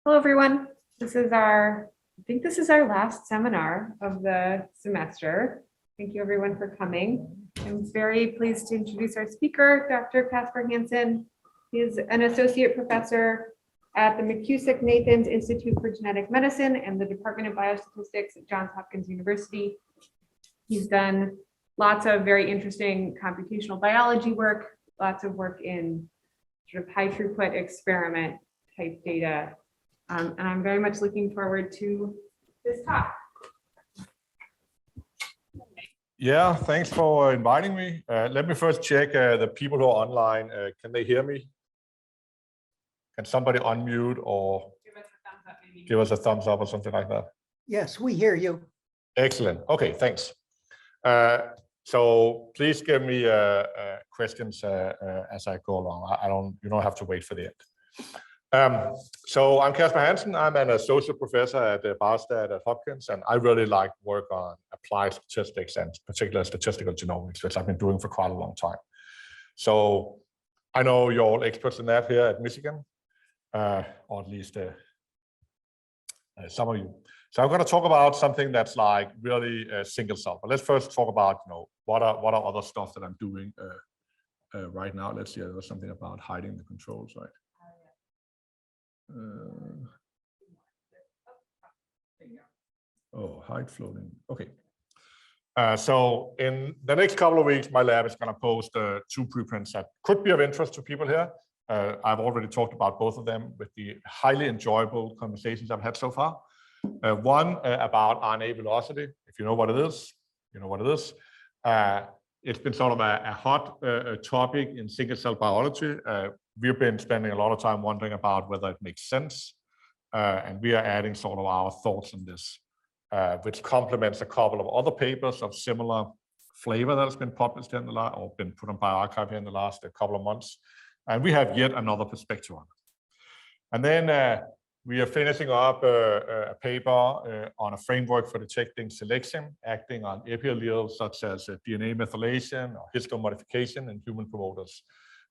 Hello, everyone. I think this is our last seminar of the semester. Thank you, everyone, for coming. I'm very pleased to introduce our speaker, Dr. Kasper Hansen. He is an associate professor at the McCusick-Nathans Institute for Genetic Medicine and the Department of Biostatistics at Johns Hopkins University. He's done lots of very interesting computational biology work, lots of work in sort of high throughput experiment type data. And I'm very much looking forward to this talk. Yeah, thanks for inviting me. Let me first check the people who are online. Can they hear me? Can somebody unmute or give us a thumbs up or something like that? Yes, we hear you. Excellent. Okay, thanks. So please give me questions as I go along. You don't have to wait for the end. So I'm Kasper Hansen. I'm an associate professor at Biostat at Hopkins, and I really like work on applied statistics and particularly statistical genomics, which I've been doing for quite a long time. So I know you're all experts in that here at Michigan, or at least some of you. So I'm going to talk about something that's like really single cell. But let's first talk about what are other stuff that I'm doing right now. Let's see. There was something about hiding the controls, right? Hide floating. Okay. So in the next couple of weeks, my lab is going to post 2 preprints that could be of interest to people here. I've already talked about both of them with the highly enjoyable conversations I've had so far. One about RNA velocity. If you know what it is, you know what it is. It's been sort of a hot topic in single cell biology. We've been spending a lot of time wondering about whether it makes sense. And we are adding sort of our thoughts on this, which complements a couple of other papers of similar flavor that has been published in the last, or been put on bioRxiv here in the last couple of months. And we have yet another perspective on it. And then we are finishing up a paper on a framework for detecting selection acting on epi-alleles such as DNA methylation or histone modification in human promoters.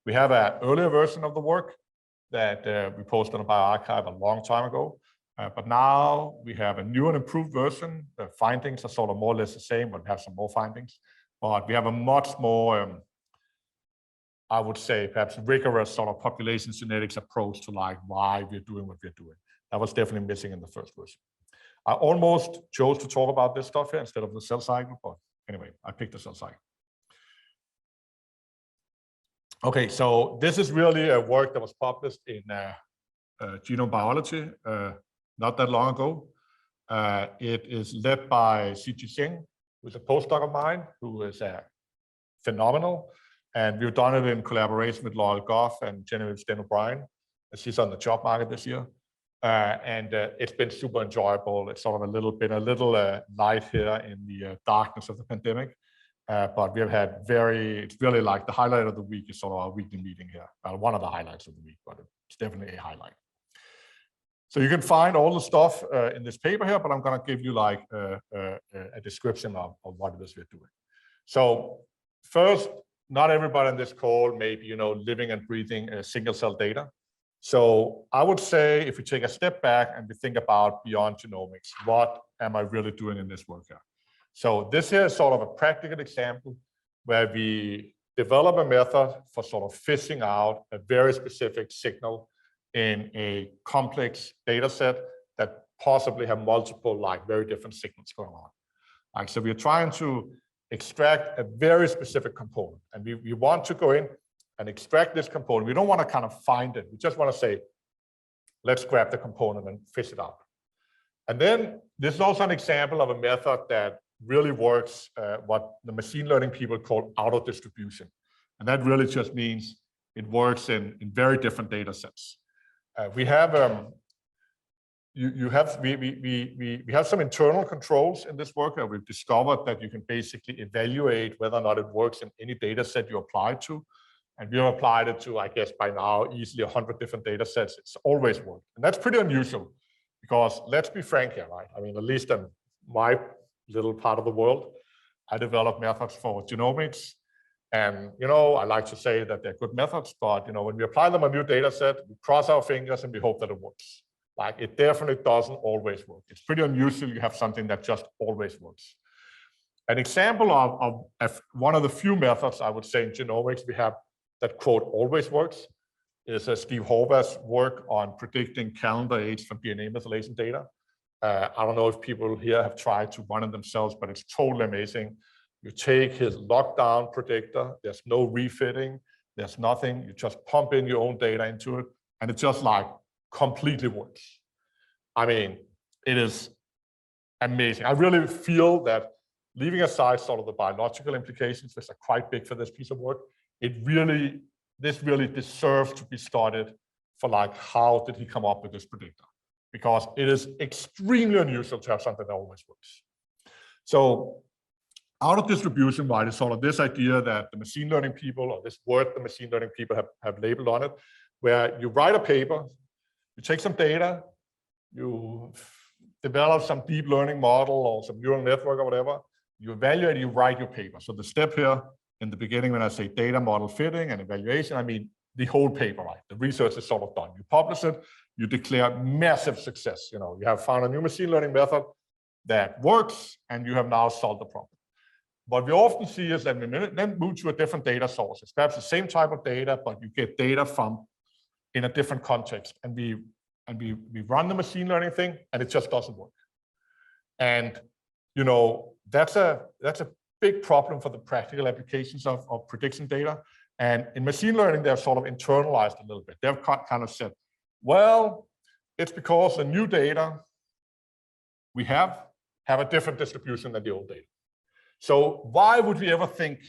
We have an earlier version of the work that we posted on bioRxiv a long time ago, but now we have a new and improved version. The findings are sort of more or less the same, but we have some more findings. But we have a much more, I would say, perhaps rigorous sort of population genetics approach to like why we're doing what we're doing. That was definitely missing in the first version. I almost chose to talk about this stuff here instead of the cell cycle, but anyway, I picked the cell cycle. Okay, so this is really a work that was published in Genome Biology not that long ago. It is led by Xiji Zheng, who's a postdoc of mine, who is phenomenal. And we've done it in collaboration with Laurel Goff and Genevieve Sten O'Brien. She's on the job market this year. And it's been super enjoyable. It's sort of a little light here in the darkness of the pandemic. But we have had it's really like the highlight of the week is sort of our weekly meeting here. Well, one of the highlights of the week, but it's definitely a highlight. So you can find all the stuff in this paper here, but I'm going to give you like a description of what it is we're doing. So first, not everybody on this call may be, living and breathing single cell data. So I would say if we take a step back and we think about beyond genomics, what am I really doing in this work here? So this here is sort of a practical example where we develop a method for sort of fishing out a very specific signal in a complex data set that possibly have multiple like very different signals going on. Like, so we're trying to extract a very specific component, and we want to go in and extract this component. We don't want to kind of find it. We just want to say, let's grab the component and fish it out. And then this is also an example of a method that really works, what the machine learning people call auto distribution. And that really just means it works in very different data sets. We have we have some internal controls in this work. We've discovered that you can basically evaluate whether or not it works in any data set you apply to. And we have applied it to, I guess, by now, easily 100 different data sets. It's always worked. And that's pretty unusual because let's be frank here, right? I mean, at least in my little part of the world, I develop methods for genomics. And, I like to say that they're good methods, but, when we apply them on a new data set, we cross our fingers and we hope that it works. Like it definitely doesn't always work. It's pretty unusual you have something that just always works. An example of one of the few methods I would say in genomics we have that quote always works is Steve Horvath's work on predicting calendar age from DNA methylation data. I don't know if people here have tried to run it themselves, but it's totally amazing. You take his lockdown predictor, there's no refitting, there's nothing, you just pump in your own data into it, and it just like completely works. I mean, it is amazing. I really feel that leaving aside sort of the biological implications, which are quite big for this piece of work, this really deserves to be studied for like, how did he come up with this predictor? Because it is extremely unusual to have something that always works. So out of distribution, right, is sort of this idea that the machine learning people, or this word the machine learning people have labeled on it, where you write a paper, you take some data, you develop some deep learning model or some neural network or whatever, you evaluate, you write your paper. So the step here in the beginning, when I say data model fitting and evaluation, I mean the whole paper, right? The research is sort of done. You publish it, you declare massive success. You know, you have found a new machine learning method that works, and you have now solved the problem. What we often see is that we then move to a different data source. It's perhaps the same type of data, but you get data from in a different context, and we run the machine learning thing, and it just doesn't work. And you know, that's a big problem for the practical applications of prediction data. And in machine learning, they're sort of internalized a little bit. They've kind of said, well, it's because the new data we have a different distribution than the old data. So why would we ever think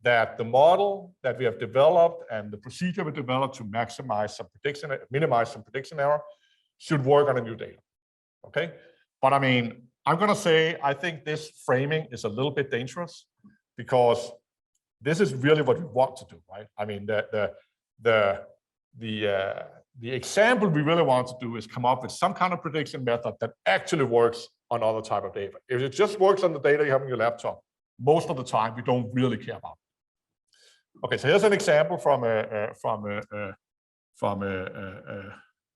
that the model that we have developed and the procedure we developed to maximize some prediction, minimize some prediction error should work on a new data? Okay, but I mean, I'm going to say I think this framing is a little bit dangerous, because this is really what we want to do, right? I mean, the example we really want to do is come up with some kind of prediction method that actually works on other type of data. If it just works on the data you have on your laptop, most of the time we don't really care about it. Okay, so here's an example from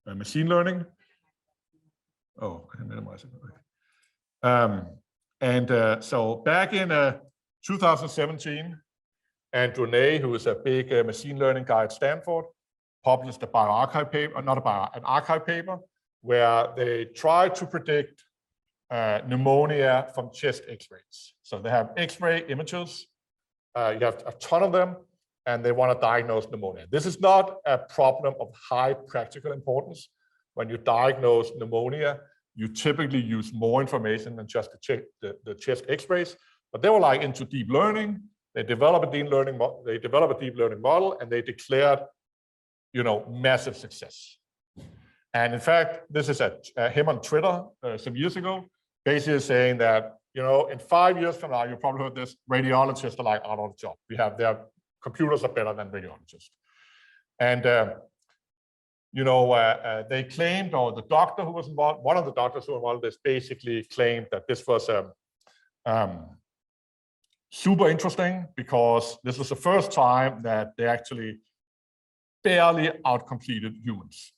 machine learning. Oh, can I minimize it? Okay. So back in 2017, and Rna, who is a big machine learning guy at Stanford, published a bioarchive paper, an archive paper, where they tried to predict pneumonia from chest X-rays. So they have X-ray images, you have a ton of them, and they want to diagnose pneumonia. This is not a problem of high practical importance. When you diagnose pneumonia, you typically use more information than just to check the chest X-rays. But they were like into deep learning. They developed a deep learning model, and they declared, you know, massive success. And in fact, this is him on Twitter some years ago, basically saying that, you know, in 5 years from now, you probably heard this, radiologists are like out of the job. Their computers are better than radiologists. And you know, they claimed, or the doctor who was involved, one of the doctors who were involved in this basically claimed that this was super interesting, because this was the first time that they actually barely outcompleted humans.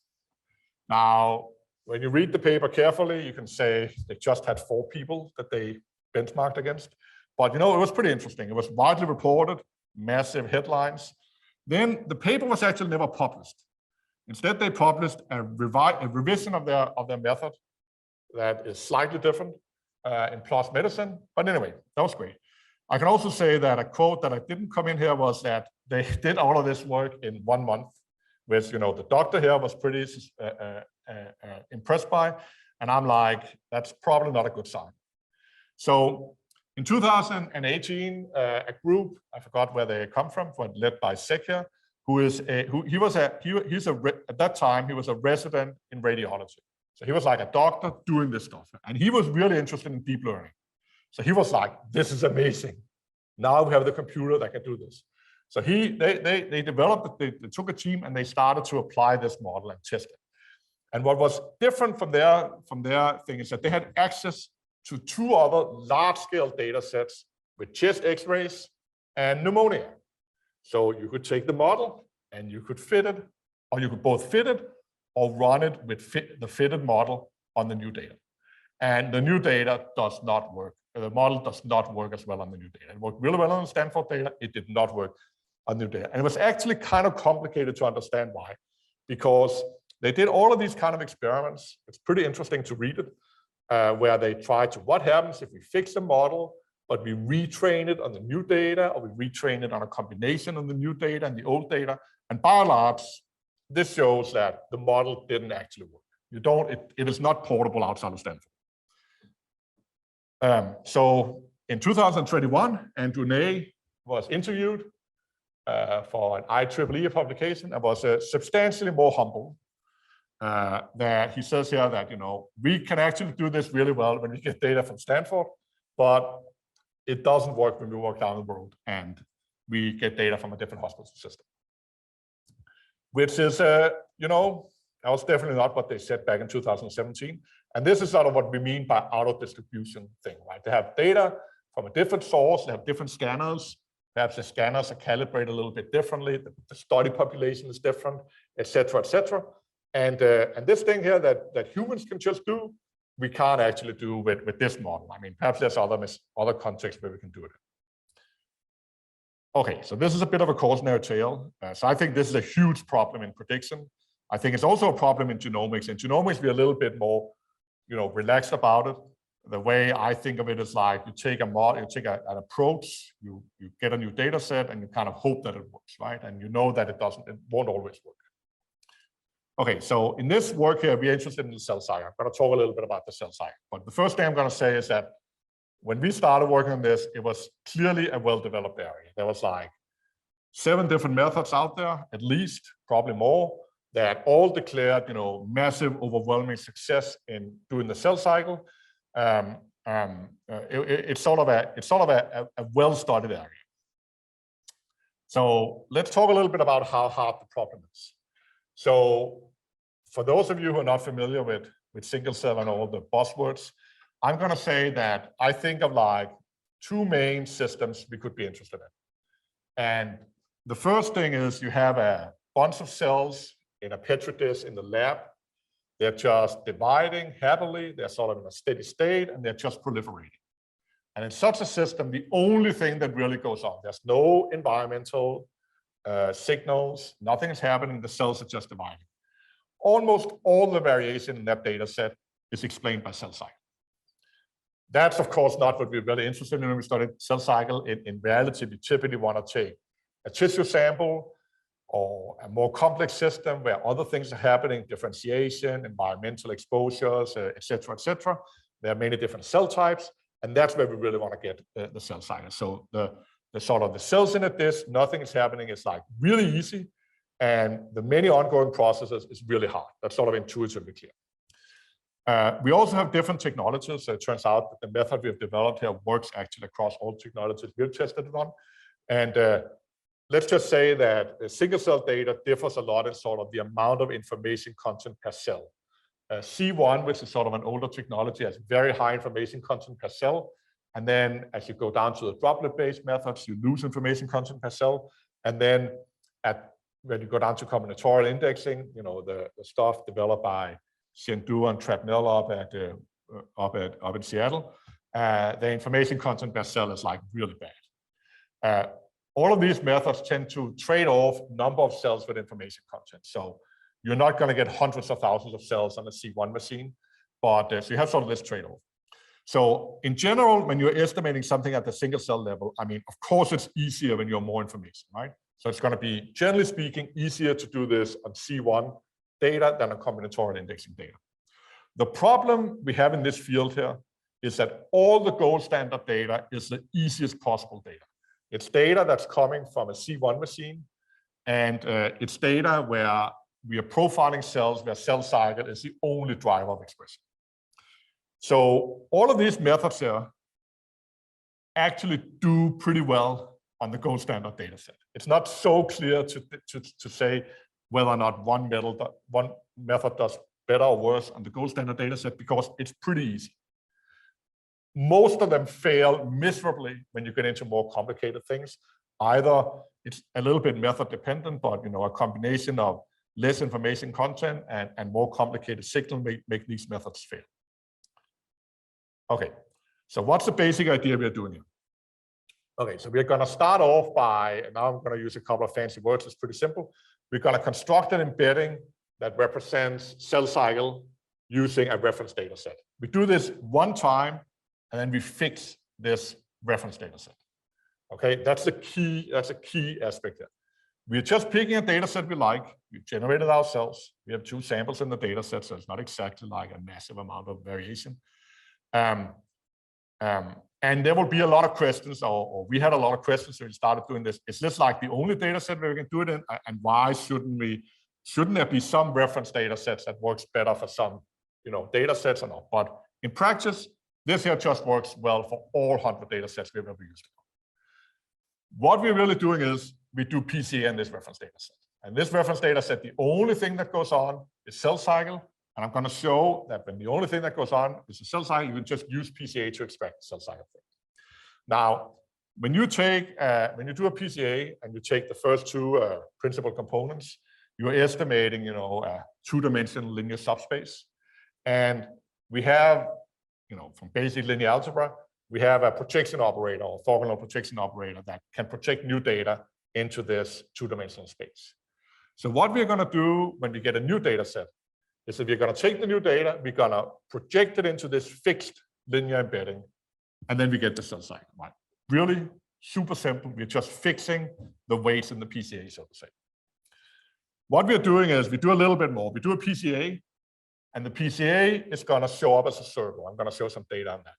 Now, when you read the paper carefully, you can say they just had 4 people that they benchmarked against. But, you know, it was pretty interesting. It was widely reported, massive headlines. Then the paper was actually never published. Instead, they published a revision of their method that is slightly different in PLOS Medicine. But anyway, that was great. I can also say that a quote that I didn't come in here was that they did all of this work in 1 month, which, you know, the doctor here was pretty impressed by. And I'm like, that's probably not a good sign. So in 2018, a group, I forgot where they come from, led by Sekia, at that time, he was a resident in radiology. So he was like a doctor doing this stuff. And he was really interested in deep learning. So he was like, this is amazing. Now we have the computer that can do this. So they developed, they took a team and they started to apply this model and test it. And what was different from their thing is that they had access to 2 other large-scale data sets with chest X-rays and pneumonia. So you could take the model and you could fit it, or you could both fit it, or run it with the fitted model on the new data. And the new data does not work. The model does not work as well on the new data. It worked really well on the Stanford data. It did not work on new data. And it was actually kind of complicated to understand why, because they did all of these kind of experiments. It's pretty interesting to read it, where they tried to, what happens if we fix the model, but we retrain it on the new data, or we retrain it on a combination of the new data and the old data. And by and large, this shows that the model didn't actually work. It is not portable outside of Stanford. So in 2021, Andrew Ney was interviewed for an IEEE publication and was substantially more humble. That he says here that, we can actually do this really well when we get data from Stanford, but it doesn't work when we work down the road and we get data from a different hospital system. Which is, that was definitely not what they said back in 2017. And this is sort of what we mean by auto-distribution thing, right? They have data from a different source, they have different scanners. Perhaps the scanners are calibrated a little bit differently, the study population is different, et cetera, et cetera. And this thing here that humans can just do, we can't actually do with this model. I mean, perhaps there's other contexts where we can do it. Okay, so this is a bit of a cautionary tale. So I think this is a huge problem in prediction. I think it's also a problem in genomics. In genomics, we're a little bit more, relaxed about it. The way I think of it is like you take a model, you take an approach, you get a new data set, and you kind of hope that it works, right? And you know that it won't always work. Okay, so in this work here, we're interested in the cell cycle. I'm going to talk a little bit about the cell cycle. But the first thing I'm going to say is that when we started working on this, it was clearly a well-developed area. There was like 7 different methods out there, at least, probably more, that all declared, massive, overwhelming success in doing the cell cycle. It's sort of a well-studied area. So let's talk a little bit about how hard the problem is. So for those of you who are not familiar with single cell and all the buzzwords, I'm going to say that I think of like 2 main systems we could be interested in. And the first thing is you have a bunch of cells in a petri dish in the lab. They're just dividing happily. They're sort of in a steady state, and they're just proliferating. And in such a system, the only thing that really goes on, there's no environmental signals, nothing is happening, the cells are just dividing. Almost all the variation in that data set is explained by cell cycle. That's, of course, not what we're really interested in when we study cell cycle. In reality, we typically want to take a tissue sample or a more complex system where other things are happening, differentiation, environmental exposures, et cetera, et cetera. There are many different cell types, and that's where we really want to get the cell cycle. So the sort of the cells in a dish, nothing is happening. It's like really easy, and the many ongoing processes is really hard. That's sort of intuitively clear. We also have different technologies. So it turns out that the method we have developed here works actually across all technologies we've tested it on. And let's just say that the single cell data differs a lot in sort of the amount of information content per cell. C1, which is sort of an older technology, has very high information content per cell. And then as you go down to the droplet-based methods, you lose information content per cell. And then when you go down to combinatorial indexing, the stuff developed by Shendu and Trapnell up in Seattle, the information content per cell is like really bad. All of these methods tend to trade off number of cells with information content. So you're not going to get hundreds of thousands of cells on a C1 machine, but so you have sort of this trade-off. So in general, when you're estimating something at the single cell level, I mean, of course, it's easier when you have more information, right? So it's going to be, generally speaking, easier to do this on C1 data than on combinatorial indexing data. The problem we have in this field here is that all the gold standard data is the easiest possible data. It's data that's coming from a C1 machine, and it's data where we are profiling cells where cell cycle is the only driver of expression. So all of these methods here actually do pretty well on the gold standard data set. It's not so clear to say whether or not one method does better or worse on the gold standard data set, because it's pretty easy. Most of them fail miserably when you get into more complicated things. Either it's a little bit method dependent, but a combination of less information content, and more complicated signal make these methods fail. Okay, so what's the basic idea we're doing here? Okay, so we're going to start off by, and now I'm going to use a couple of fancy words, it's pretty simple. We're going to construct an embedding that represents cell cycle using a reference data set. We do this one time, and then we fix this reference data set. Okay, that's a key aspect there. We're just picking a data set we like. We've generated ourselves. We have 2 samples in the data set, so it's not exactly like a massive amount of variation. And there will be a lot of questions, or we had a lot of questions when we started doing this. Is this like the only data set where we can do it in? And why shouldn't there be some reference data sets that works better for some, data sets or not? But in practice, this here just works well for all 100 data sets we've ever used. What we're really doing is we do Pca in this reference data set. And this reference data set, the only thing that goes on is cell cycle. And I'm going to show that when the only thing that goes on is a cell cycle, you can just use Pca to extract the cell cycle thing. Now, when you do a Pca and you take the first 2 principal components, you're estimating, a 2-dimensional linear subspace. And we have, from basic linear algebra, we have a projection operator or orthogonal projection operator that can project new data into this 2-dimensional space. So what we're going to do when we get a new data set is that we're going to take the new data, we're going to project it into this fixed linear embedding, and then we get the cell cycle, right? Really super simple. We're just fixing the weights in the Pca, so to say. What we're doing is we do a little bit more. We do a Pca, and the Pca is going to show up as a circle. I'm going to show some data on that.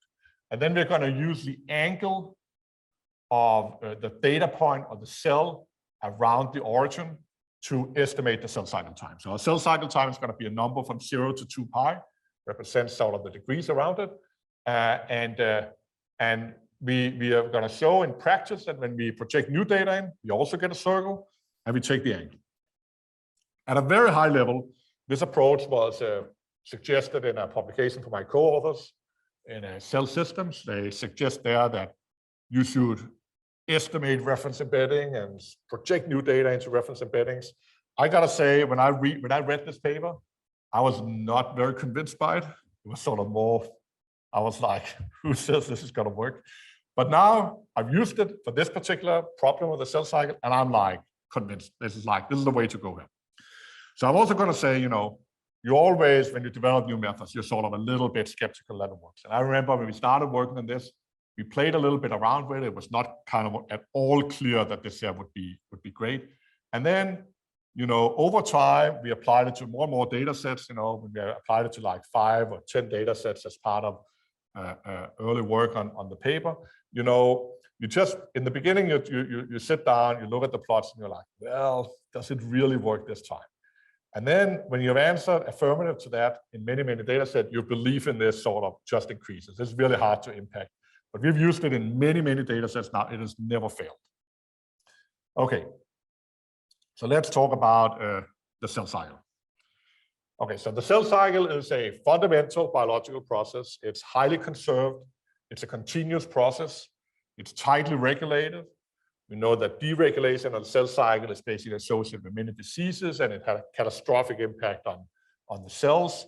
And then we're going to use the angle of the data point of the cell around the origin to estimate the cell cycle time. So our cell cycle time is going to be a number from 0 to 2 pi, represents sort of the degrees around it. And we are going to show in practice that when we project new data in, we also get a circle, and we take the angle. At a very high level, this approach was suggested in a publication from my co-authors in Cell Systems. They suggest there that you should estimate reference embedding and project new data into reference embeddings. I gotta say, when I read this paper, I was not very convinced by it. It was sort of more, I was like, who says this is gonna work? But now I've used it for this particular problem with the cell cycle, and I'm like convinced this is the way to go here. So I'm also gonna say, you always, when you develop new methods, you're sort of a little bit skeptical that it works. And I remember when we started working on this, we played a little bit around with it. It was not kind of at all clear that this here would be great. And then, over time, we applied it to more and more data sets. We applied it to like 5 or 10 data sets as part of early work on the paper. You just, in the beginning, you sit down, you look at the plots, and you're like, well, does it really work this time? And then when you've answered affirmative to that in many, many data sets, your belief in this sort of just increases. It's really hard to impact. But we've used it in many, many data sets now. It has never failed. Okay, so let's talk about the cell cycle. Okay, so the cell cycle is a fundamental biological process. It's highly conserved. It's a continuous process. It's tightly regulated. We know that deregulation of the cell cycle is basically associated with many diseases, and it had a catastrophic impact on the cells.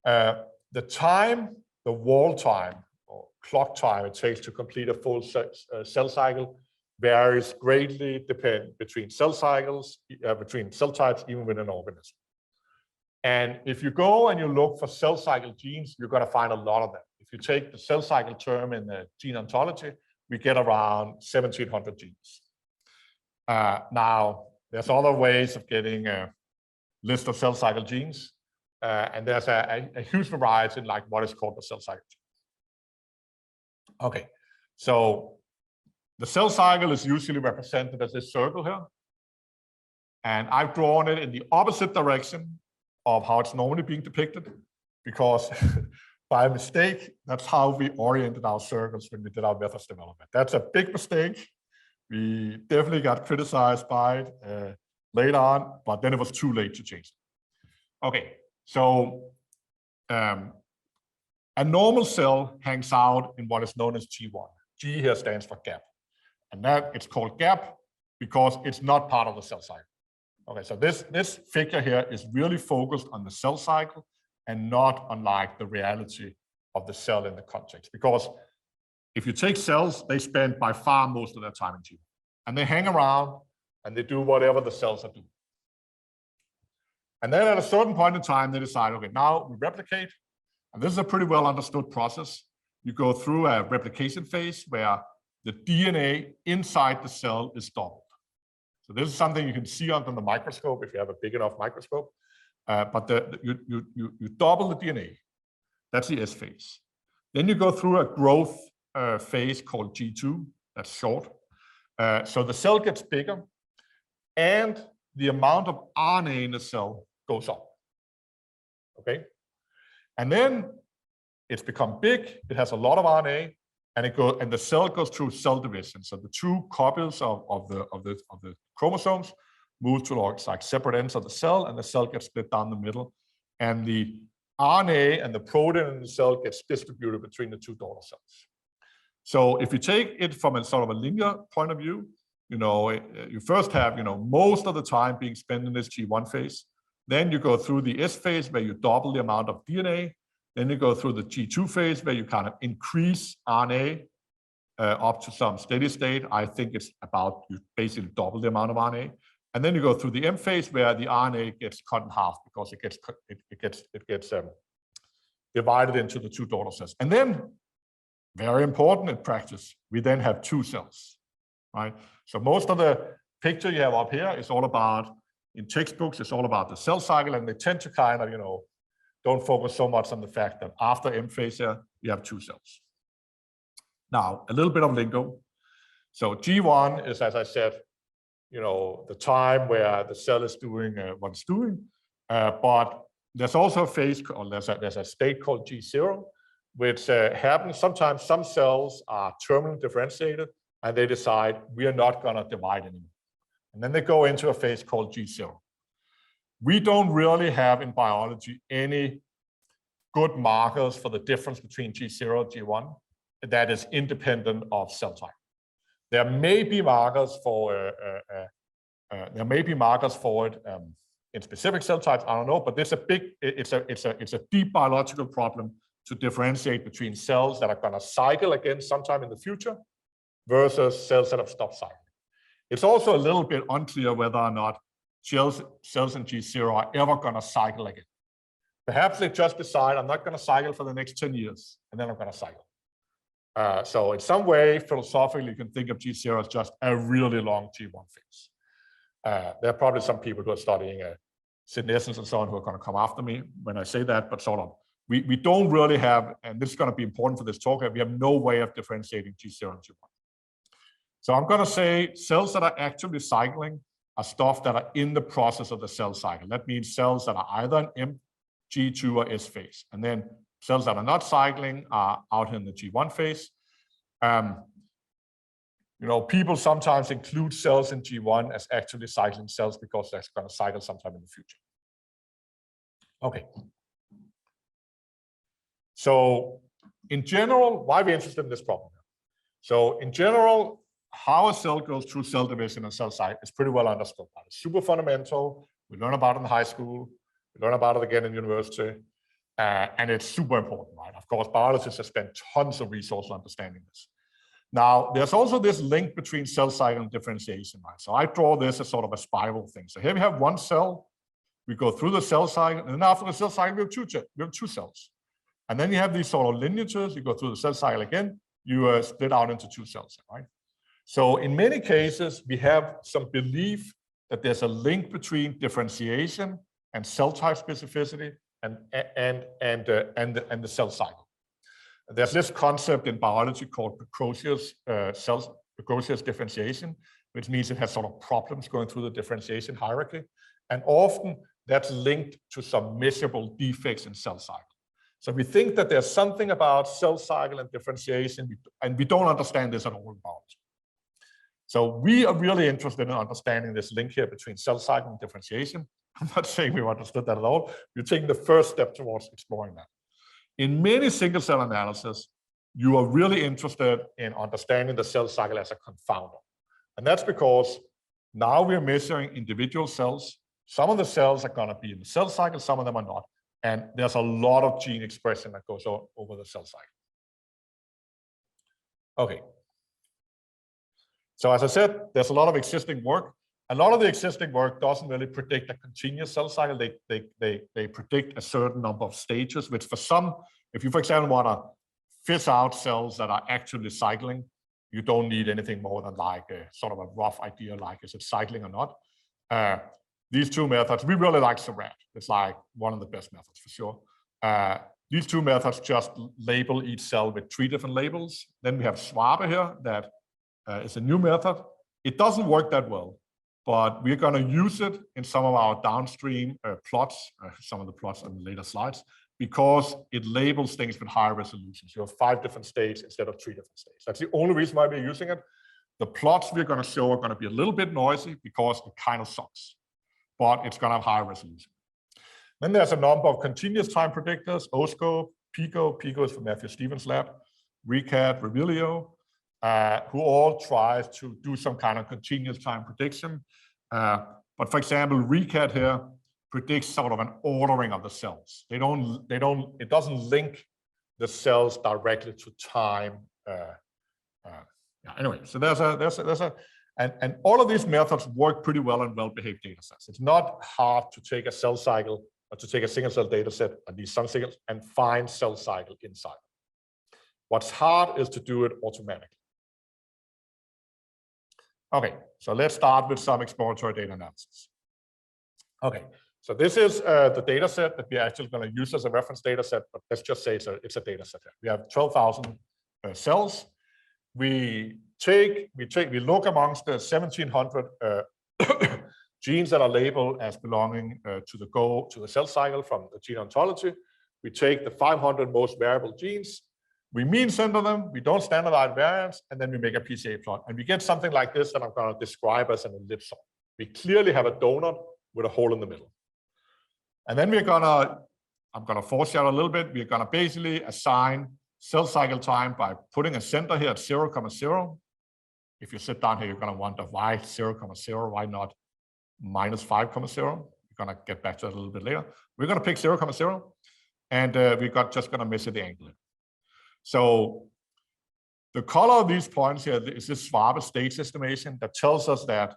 The time, the wall time, or clock time it takes to complete a full cell cycle varies greatly between cell cycles, between cell types, even within an organism. And if you go and you look for cell cycle genes, you're going to find a lot of them. If you take the cell cycle term in the gene ontology, we get around 1,700 genes. Now, there's other ways of getting a list of cell cycle genes, and there's a huge variety in like what is called the cell cycle gene. Okay, so the cell cycle is usually represented as this circle here, and I've drawn it in the opposite direction of how it's normally being depicted, because by mistake, that's how we oriented our circles when we did our methods development. That's a big mistake. We definitely got criticized by it later on, but then it was too late to change it. Okay, so a normal cell hangs out in what is known as G1. G here stands for gap. And that it's called gap because it's not part of the cell cycle. Okay, so this figure here is really focused on the cell cycle and not on like the reality of the cell in the context. Because if you take cells, they spend by far most of their time in G1. And they hang around and they do whatever the cells are doing. And then at a certain point in time, they decide, okay, now we replicate. And this is a pretty well understood process. You go through a replication phase where the DNA inside the cell is doubled. So this is something you can see under the microscope if you have a big enough microscope. But you double the DNA. That's the S phase. Then you go through a growth phase called G2. That's short. So the cell gets bigger, and the amount of RNA in the cell goes up. Okay, and then it's become big. It has a lot of RNA, and the cell goes through cell division. So the two copies of the chromosomes move to like separate ends of the cell, and the cell gets split down the middle, and the RNA and the protein in the cell gets distributed between the two daughter cells. So if you take it from a sort of a linear point of view, you first have most of the time being spent in this G1 phase. Then you go through the S phase where you double the amount of DNA. Then you go through the G2 phase where you kind of increase RNA up to some steady state. I think it's about you basically double the amount of RNA. And then you go through the M phase where the RNA gets cut in half because it gets divided into the two daughter cells. And then, very important in practice, we then have two cells, right? So most of the picture you have up here is all about, in textbooks, it's all about the cell cycle, and they tend to kind of, don't focus so much on the fact that after M phase here, you have two cells. Now, a little bit of lingo. So G1 is, as I said, the time where the cell is doing what it's doing, but there's also a phase, or there's a state called G0, which happens sometimes. Some cells are terminally differentiated, and they decide we are not going to divide anymore. And then they go into a phase called G0. We don't really have in biology any good markers for the difference between G0 and G1 that is independent of cell type. There may be markers for it in specific cell types. I don't know, but it's a deep biological problem to differentiate between cells that are going to cycle again sometime in the future versus cells that have stopped cycling. It's also a little bit unclear whether or not cells in G0 are ever going to cycle again. Perhaps they just decide, I'm not going to cycle for the next 10 years, and then I'm going to cycle. So in some way, philosophically, you can think of G0 as just a really long G1 phase. There are probably some people who are studying senescence and so on who are going to come after me when I say that, but sort of, we don't really have, and this is going to be important for this talk, we have no way of differentiating G0 and G1. So I'm going to say cells that are actively cycling are stuff that are in the process of the cell cycle. That means cells that are either in M, G2, or S phase. And then cells that are not cycling are out in the G1 phase. People sometimes include cells in G1 as actively cycling cells because they're going to cycle sometime in the future. Okay. So in general, why are we interested in this problem? So in general, how a cell goes through cell division and cell cycle is pretty well understood. It's super fundamental. We learn about it in high school. We learn about it again in university. And it's super important, right? Of course, biologists have spent tons of resources understanding this. Now, there's also this link between cell cycle and differentiation, right? So I draw this as sort of a spiral thing. So here we have one cell. We go through the cell cycle, and then after the cell cycle, we have two cells. And then you have these sort of lineages. You go through the cell cycle again. You split out into two cells, right? So in many cases, we have some belief that there's a link between differentiation and cell type specificity and the cell cycle. There's this concept in biology called precocious differentiation, which means it has sort of problems going through the differentiation hierarchy. And often that's linked to some measurable defects in cell cycle. So we think that there's something about cell cycle and differentiation, and we don't understand this at all in biology. So we are really interested in understanding this link here between cell cycle and differentiation. I'm not saying we've understood that at all. We're taking the first step towards exploring that. In many single cell analysis, you are really interested in understanding the cell cycle as a confounder. And that's because Now we're measuring individual cells. Some of the cells are going to be in the cell cycle, some of them are not. And there's a lot of gene expression that goes over the cell cycle. Okay. So as I said, there's a lot of existing work. A lot of the existing work doesn't really predict a continuous cell cycle. They predict a certain number of stages, which for some, if you, for example, want to fish out cells that are actually cycling, you don't need anything more than like a sort of a rough idea, like is it cycling or not. These two methods, we really like conserved. It's like one of the best methods for sure. These two methods just label each cell with 3 different labels. Then we have swap here that is a new method. It doesn't work that well, but we're going to use it in some of our downstream plots, some of the plots on the later slides, because it labels things with higher resolutions. You have 5 different states instead of 3 different states. That's the only reason why we're using it. The plots we're going to show are going to be a little bit noisy because it kind of sucks, but it's going to have higher resolution. Then there's a number of continuous time predictors, OSCOPE, Pico is from Matthew Stevens' lab, ReCAD, Revilio, who all try to do some kind of continuous time prediction. But for example, ReCAD here predicts sort of an ordering of the cells. It doesn't link the cells directly to time. Anyway, so and all of these methods work pretty well on well-behaved data sets. It's not hard to take a cell cycle or to take a single cell data set, at least some signals, and find cell cycle inside. What's hard is to do it automatically. Okay, so let's start with some exploratory data analysis. Okay, so this is the data set that we're actually going to use as a reference data set, but let's just say it's a data set. We have 12,000 cells. We look amongst the 1,700 genes that are labeled as belonging to the cell cycle from the gene ontology. We take the 500 most variable genes, we mean center them, we don't standardize variance, and then we make a Pca plot. And we get something like this that I'm going to describe as an ellipsoid. We clearly have a donut with a hole in the middle. And then I'm going to foreshadow a little bit. We're going to basically assign cell cycle time by putting a center here at 0,0. If you sit down here, you're going to wonder why 0,0, why not minus 5,0. We're going to get back to that a little bit later. We're going to pick 0,0, and we're just going to measure the angle. So the color of these points here is this swap stage estimation that tells us that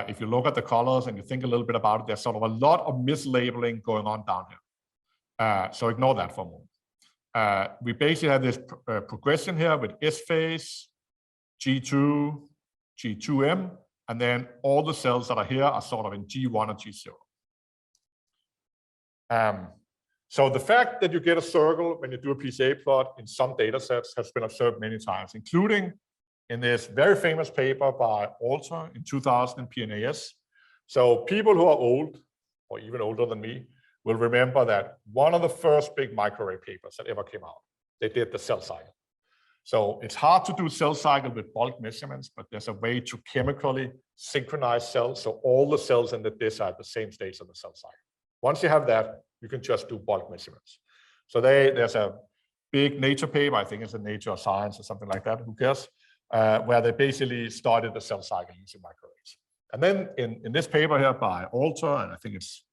if you look at the colors and you think a little bit about it, there's sort of a lot of mislabeling going on down here. So ignore that for a moment. We basically have this progression here with S phase, G2, G2M, and then all the cells that are here are sort of in G1 or G0. So the fact that you get a circle when you do a Pca plot in some data sets has been observed many times, including in this very famous paper by Alter in 2000 in PNAS. So people who are old, or even older than me, will remember that one of the first big microarray papers that ever came out, they did the cell cycle. So it's hard to do cell cycle with bulk measurements, but there's a way to chemically synchronize cells. So all the cells in the disk are at the same stage of the cell cycle. Once you have that, you can just do bulk measurements. So there's a big Nature paper, I think it's a Nature or Science or something like that, who cares, where they basically started the cell cycle using microarrays. And then in this paper here by Alter, and I think it's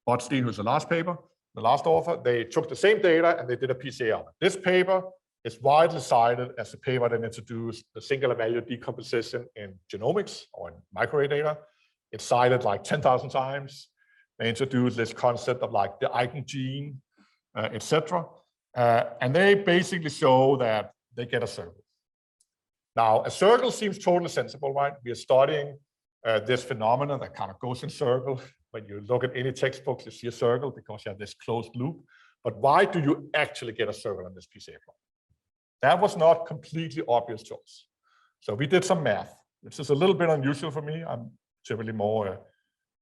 Botstein, who's the last paper, the last author, they took the same data and they did a Pca on it. This paper is widely cited as a paper that introduced the singular value decomposition in genomics or in microarray data. It's cited like 10,000 times. They introduced this concept of like the eigengene, etc. And they basically show that they get a circle. Now, a circle seems totally sensible, right? We are studying this phenomenon that kind of goes in circle. When you look at any textbooks, you see a circle because you have this closed loop. But why do you actually get a circle on this Pca plot? That was not completely obvious to us. So we did some math, which is a little bit unusual for me. I'm typically more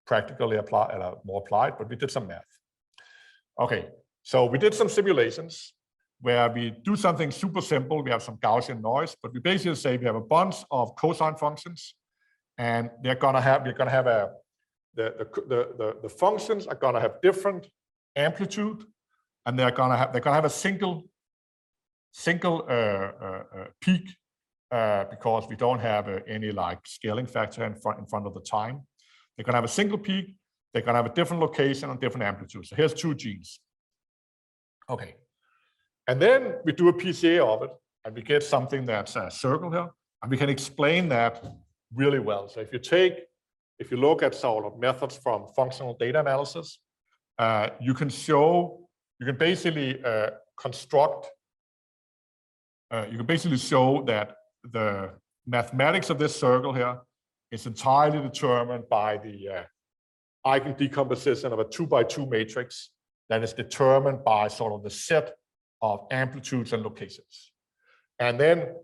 practically applied, but we did some math. Okay, so we did some simulations where we do something super simple. We have some Gaussian noise, but we basically say we have a bunch of cosine functions, and we're gonna have the functions are gonna have different amplitude, and they're gonna have a single peak because we don't have any like scaling factor in front of the time. They're going to have a single peak. They're going to have a different location and different amplitude. So here's two genes. Okay. And then we do a PCA of it, and we get something that's a circle here, and we can explain that really well. So if you look at sort of methods from functional data analysis, you can basically show that the mathematics of this circle here is entirely determined by the eigen decomposition of a 2x2 matrix that is determined by sort of the set of amplitudes and locations. And then,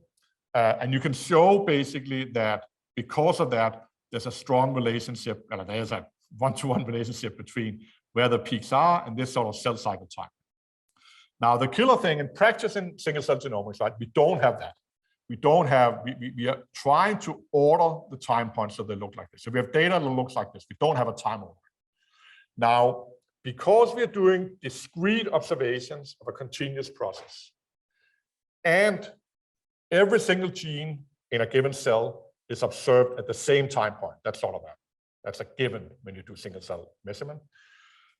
and you can show basically that because of that, there's a strong relationship, and there's a one-to-one relationship between where the peaks are and this sort of cell cycle time. Now, the killer thing in practice in single-cell genomics, right, we don't have that. We are trying to order the time points so they look like this. So we have data that looks like this. We don't have a time order. Now, because we are doing discrete observations of a continuous process, and every single gene in a given cell is observed at the same time point. That's sort of that's a given when you do single cell measurement.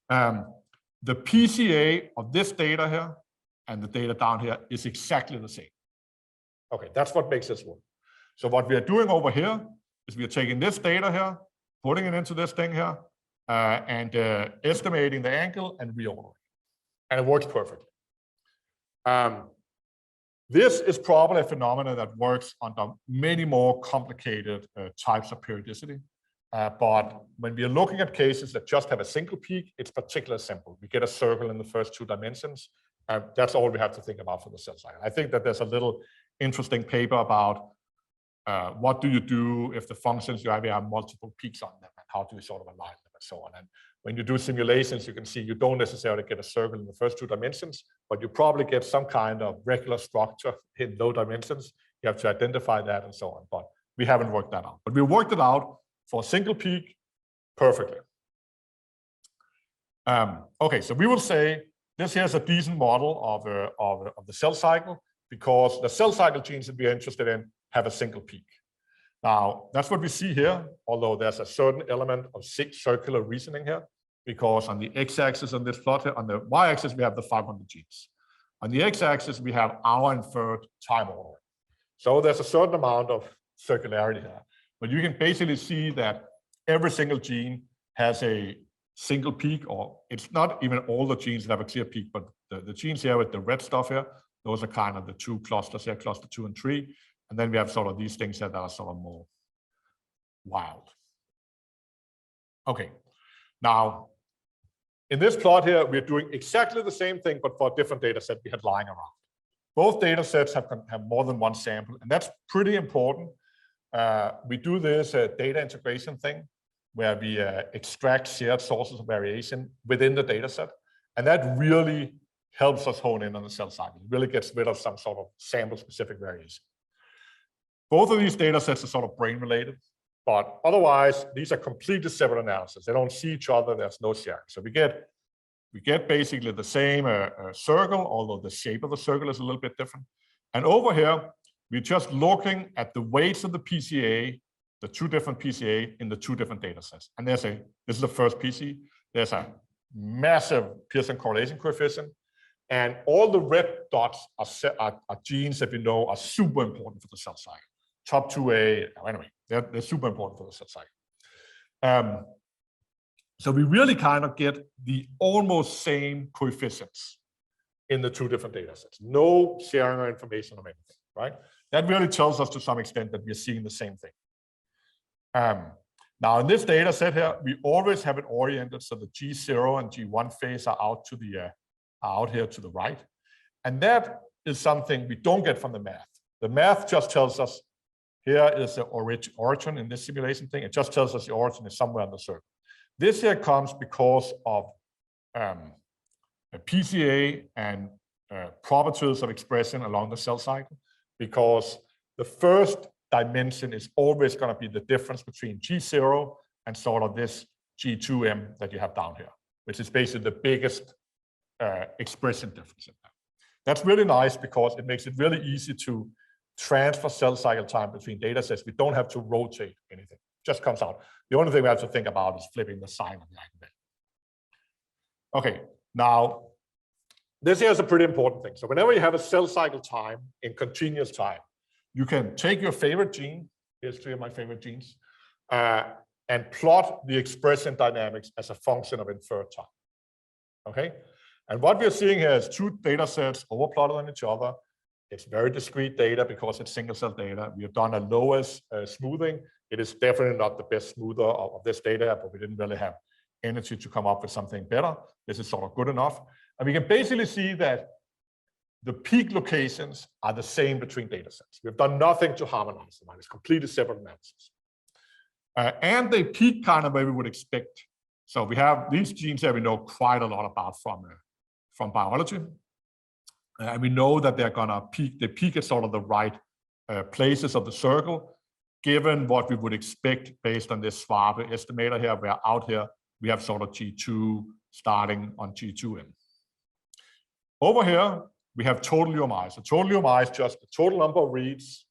The PCA of this data here and the data down here is exactly the same. Okay, that's what makes this work. So what we are doing over here is we are taking this data here, putting it into this thing here, and estimating the angle and reordering. And it works perfectly. This is probably a phenomenon that works under many more complicated types of periodicity. But when we are looking at cases that just have a single peak, it's particularly simple. We get a circle in the first two dimensions. That's all we have to think about for the cell cycle. I think that there's a little interesting paper about what do you do if the functions you have multiple peaks on them, and how do you sort of align them and so on. And when you do simulations, you can see you don't necessarily get a circle in the first two dimensions, but you probably get some kind of regular structure in low dimensions. You have to identify that and so on, but we haven't worked that out. But we worked it out for a single peak perfectly. Okay, so we will say this here is a decent model of the cell cycle, because the cell cycle genes that we are interested in have a single peak. Now, that's what we see here, although there's a certain element of circular reasoning here, because on the x-axis on this plot here, on the y-axis, we have the 500 genes. On the x-axis, we have our inferred time order. So there's a certain amount of circularity here. But you can basically see that every single gene has a single peak, or it's not even all the genes that have a clear peak, but the genes here with the red stuff here, those are kind of the two clusters here, cluster 2 and 3. And then we have sort of these things here that are sort of more wild. Okay, now in this plot here, we're doing exactly the same thing, but for a different data set we had lying around. Both data sets have more than one sample, and that's pretty important. We do this data integration thing where we extract shared sources of variation within the data set, and that really helps us hone in on the cell cycle. It really gets rid of some sort of sample-specific variation. Both of these data sets are sort of brain-related, but otherwise, these are completely separate analyses. They don't see each other. There's no sharing. So we get basically the same circle, although the shape of the circle is a little bit different. And over here, we're just looking at the weights of the PCA, the two different PCA in the two different data sets. And this is the first PC. There's a massive Pearson correlation coefficient. And all the red dots are genes that we know are super important for the cell cycle. Top 2A, anyway, they're super important for the cell cycle. So we really kind of get the almost same coefficients in the two different data sets. No sharing of information or anything, right? That really tells us to some extent that we're seeing the same thing. Now in this data set here, we always have it oriented so the G0 and G1 phase are out here to the right. And that is something we don't get from the math. The math just tells us here is the origin in this simulation thing. It just tells us the origin is somewhere on the circle. This here comes because of a PCA and properties of expression along the cell cycle, because the first dimension is always going to be the difference between G0 and sort of this G2M that you have down here, which is basically the biggest expression difference in that. That's really nice because it makes it really easy to transfer cell cycle time between data sets. We don't have to rotate anything. It just comes out. The only thing we have to think about is flipping the sign of the eigenvalue. Okay, now this here is a pretty important thing. So whenever you have a cell cycle time in continuous time, you can take your favorite gene, here's 3 of my favorite genes, and plot the expression dynamics as a function of inferred time. Okay, and what we're seeing here is 2 data sets overplotted on each other. It's very discrete data because it's single cell data. We have done a lowest smoothing. It is definitely not the best smoother of this data, but we didn't really have energy to come up with something better. This is sort of good enough. And we can basically see that the peak locations are the same between data sets. We've done nothing to harmonize them. It's completely separate analysis. And they peak kind of where we would expect. So we have these genes that we know quite a lot about from biology. And we know that they're going to peak. They peak at sort of the right places of the circle, given what we would expect based on this Schwabe estimator here, where out here we have sort of G2 starting on G2M. Over here, we have total UMIs. So total UMI is just the total number of reads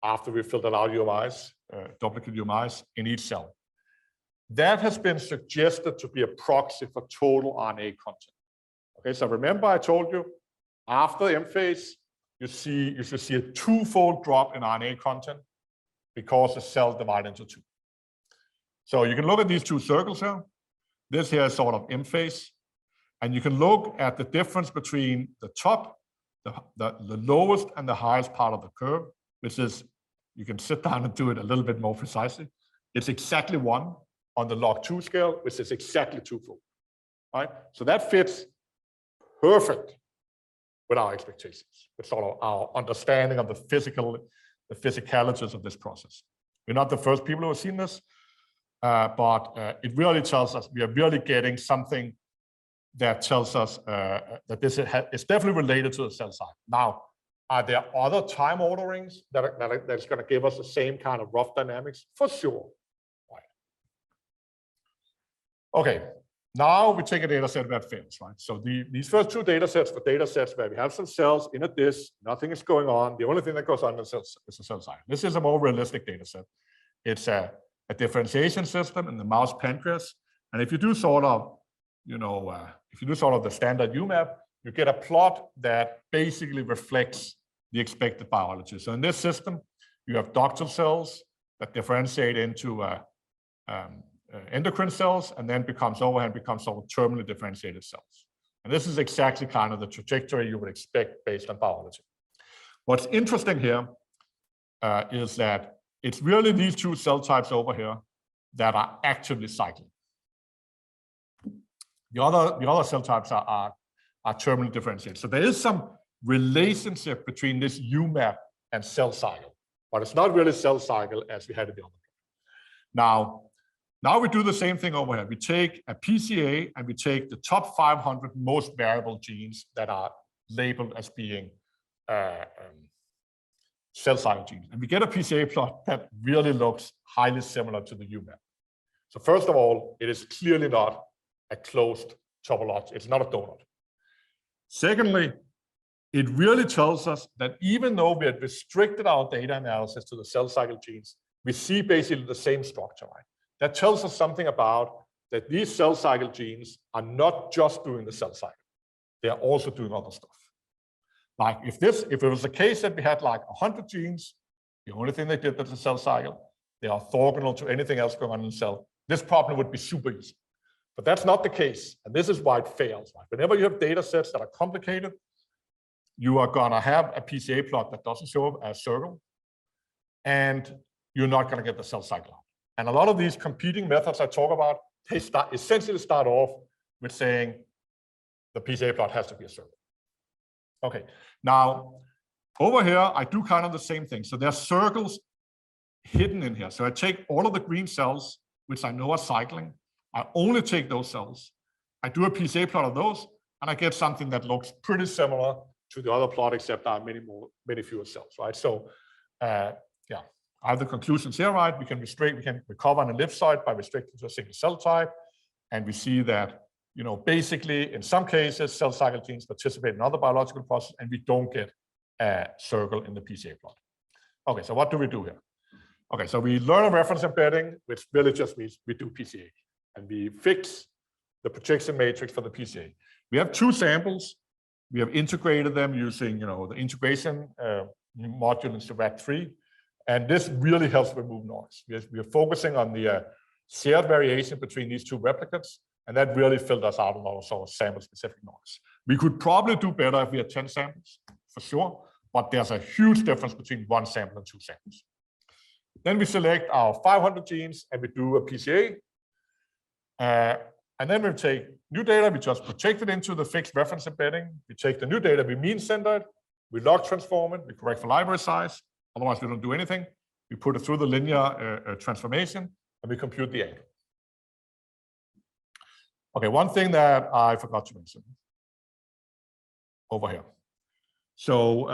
after we filtered out UMIs, duplicate UMIs in each cell. That has been suggested to be a proxy for total RNA content. Okay, so remember I told you, after M phase, you should see a 2-fold drop in RNA content because the cell divided into 2. So you can look at these 2 circles here. This here is sort of M phase. And you can look at the difference between the top, the lowest and the highest part of the curve, which is, you can sit down and do it a little bit more precisely. It's exactly 1 on the log2 scale, which is exactly 2-fold. Right? So that fits perfect with our expectations, with sort of our understanding of the physicalities of this process. We're not the first people who have seen this, but it really tells us we are really getting something that tells us that this is definitely related to the cell cycle. Now, are there other time orderings that's going to give us the same kind of rough dynamics? For sure. Right. Okay, now we take a data set that fails, right? So these first 2 data sets for data sets where we have some cells in a disk, nothing is going on. The only thing that goes on is the cell cycle. This is a more realistic data set. It's a differentiation system in the mouse pancreas. And if you do sort of, if you do sort of the standard UMAP, you get a plot that basically reflects the expected biology. So in this system, you have ductal cells that differentiate into endocrine cells and then becomes sort of terminally differentiated cells. And this is exactly kind of the trajectory you would expect based on biology. What's interesting here is that it's really these 2 cell types over here that are actively cycling. The other cell types are terminally differentiated. So there is some relationship between this UMAP and cell cycle, but it's not really cell cycle as we had in the other. Now we do the same thing over here. We take a PCA and we take the top 500 most variable genes that are labeled as being cell cycle genes. And we get a PCA plot that really looks highly similar to the UMAP. So first of all, it is clearly not a closed topology. It's not a donut. Secondly, it really tells us that even though we had restricted our data analysis to the cell cycle genes, we see basically the same structure, right? That tells us something about that these cell cycle genes are not just doing the cell cycle. They are also doing other stuff. Like if it was the case that we had like 100 genes, the only thing they did was the cell cycle, they are orthogonal to anything else going on in the cell, this problem would be super easy. But that's not the case. And this is why it fails. Right? Whenever you have data sets that are complicated, you are going to have a PCA plot that doesn't show up as circle, and you're not going to get the cell cycle out. And a lot of these competing methods I talk about, they essentially start off with saying the PCA plot has to be a circle. Okay, now over here, I do kind of the same thing. So there are circles hidden in here. So I take all of the green cells, which I know are cycling. I only take those cells. I do a PCA plot of those, and I get something that looks pretty similar to the other plot, except there are many fewer cells, right? So yeah, I have the conclusions here, right? We can recover on the left side by restricting to a single cell type. And we see that, basically in some cases, cell cycle genes participate in other biological processes, and we don't get a circle in the PCA plot. Okay, so what do we do here? Okay, so we learn a reference embedding, which really just means we do PCA, and we fix the projection matrix for the PCA. We have two samples. We have integrated them using, the integration module into RAD3, and this really helps remove noise. We are focusing on the shared variation between these two replicates, and that really filters out a lot of sort of sample-specific noise. We could probably do better if we had 10 samples, for sure, but there's a huge difference between one sample and two samples. Then we select our 500 genes and we do a PCA. And then we take new data, we just project it into the fixed reference embedding. We take the new data, we mean center it, we log transform it, we correct for library size. Otherwise, we don't do anything. We put it through the linear transformation and we compute the angle. Okay, one thing that I forgot to mention over here. So